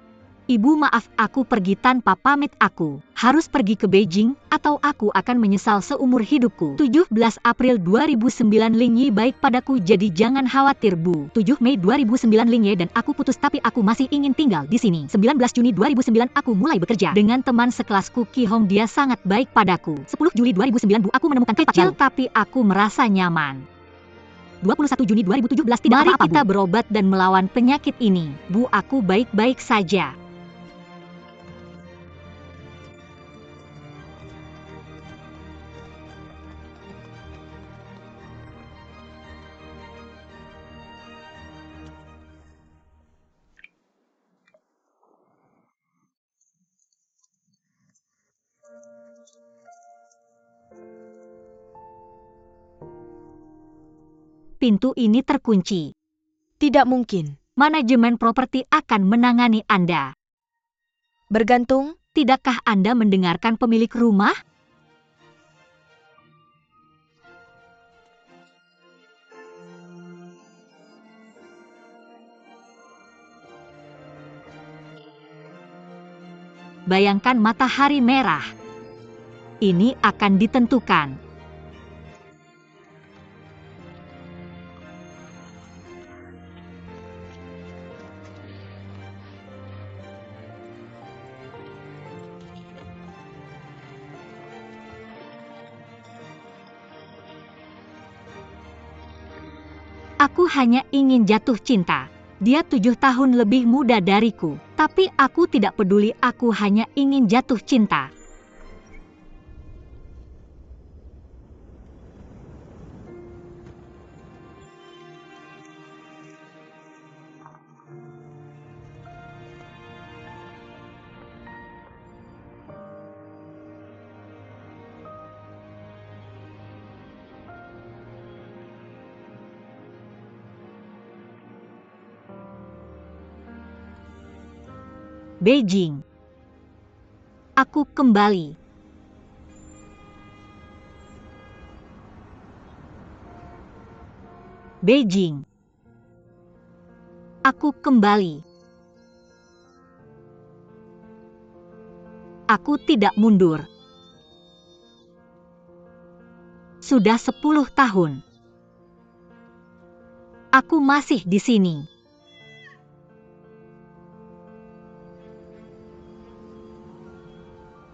Ibu, maaf, aku pergi tanpa pamit. Aku harus pergi ke Beijing atau aku akan menyesal seumur hidupku. 17 April 2009. Ling Yi baik padaku, jadi jangan khawatir, Bu. 7 Mei 2009. Ling Yi dan aku putus tapi aku masih ingin tinggal di sini. 19 Juni 2009. Aku mulai bekerja dengan teman sekelasku Ki Hong, dia sangat baik padaku. 10 Juli 2009. Bu, aku menemukan kecil tapi aku merasa nyaman. 21 Juni 2017. Tidak apa-apa, Bu. Mari kita berobat dan melawan penyakit ini. Bu, aku baik-baik saja. Pintu ini terkunci. Tidak mungkin. Manajemen properti akan menangani Anda. Bergantung. Tidakkah Anda mendengarkan pemilik rumah? Bayangkan matahari merah. Ini akan ditentukan. Aku hanya ingin jatuh cinta. Dia 7 tahun lebih muda dariku, tapi aku tidak peduli, aku hanya ingin jatuh cinta. Beijing. Aku kembali. Beijing. Aku kembali. Aku tidak mundur. sudah 10 tahun. Aku masih di sini.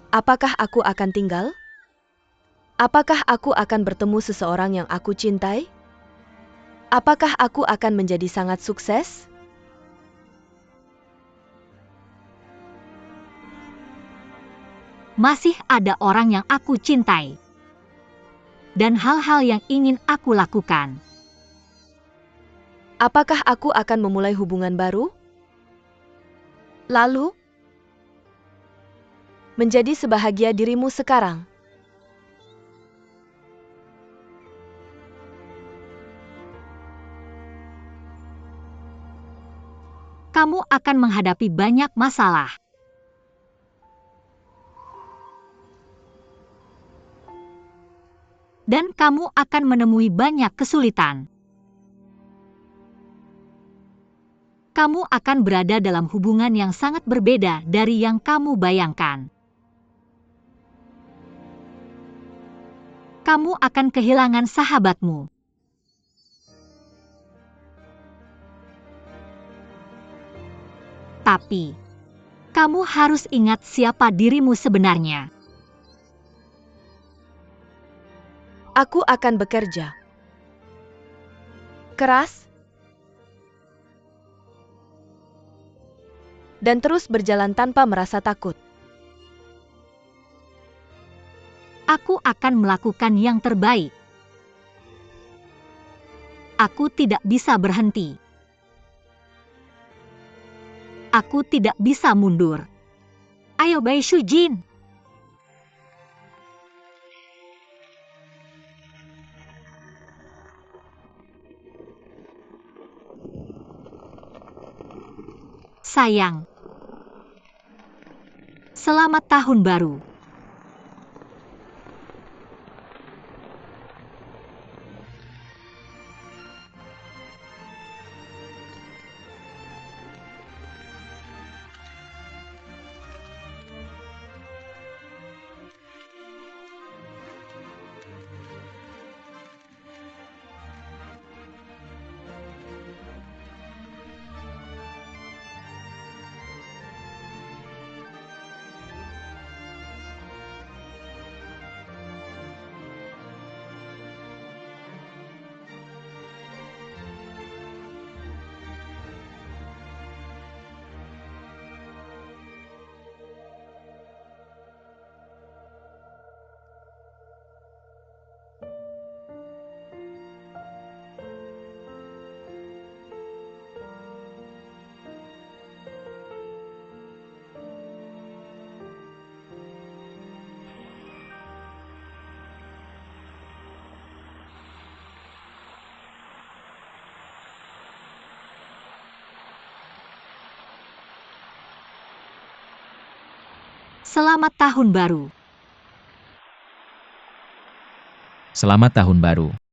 Apakah aku akan tinggal? Apakah aku akan bertemu seseorang yang aku cintai? Apakah aku akan menjadi sangat sukses? Masih ada orang yang aku cintai. Dan hal-hal yang ingin aku lakukan. Apakah aku akan memulai hubungan baru? Lalu, menjadi sebahagia dirimu sekarang. Kamu akan menghadapi banyak masalah. Dan kamu akan menemui banyak kesulitan. Kamu akan berada dalam hubungan yang sangat berbeda dari yang kamu bayangkan. Kamu akan kehilangan sahabatmu. Tapi, kamu harus ingat siapa dirimu sebenarnya. Aku akan bekerja keras dan terus berjalan tanpa merasa takut. Aku akan melakukan yang terbaik. Aku tidak bisa berhenti. Aku tidak bisa mundur. Ayo Bai Shujin. Sayang. Selamat Tahun Baru. Selamat Tahun Baru. Selamat Tahun Baru.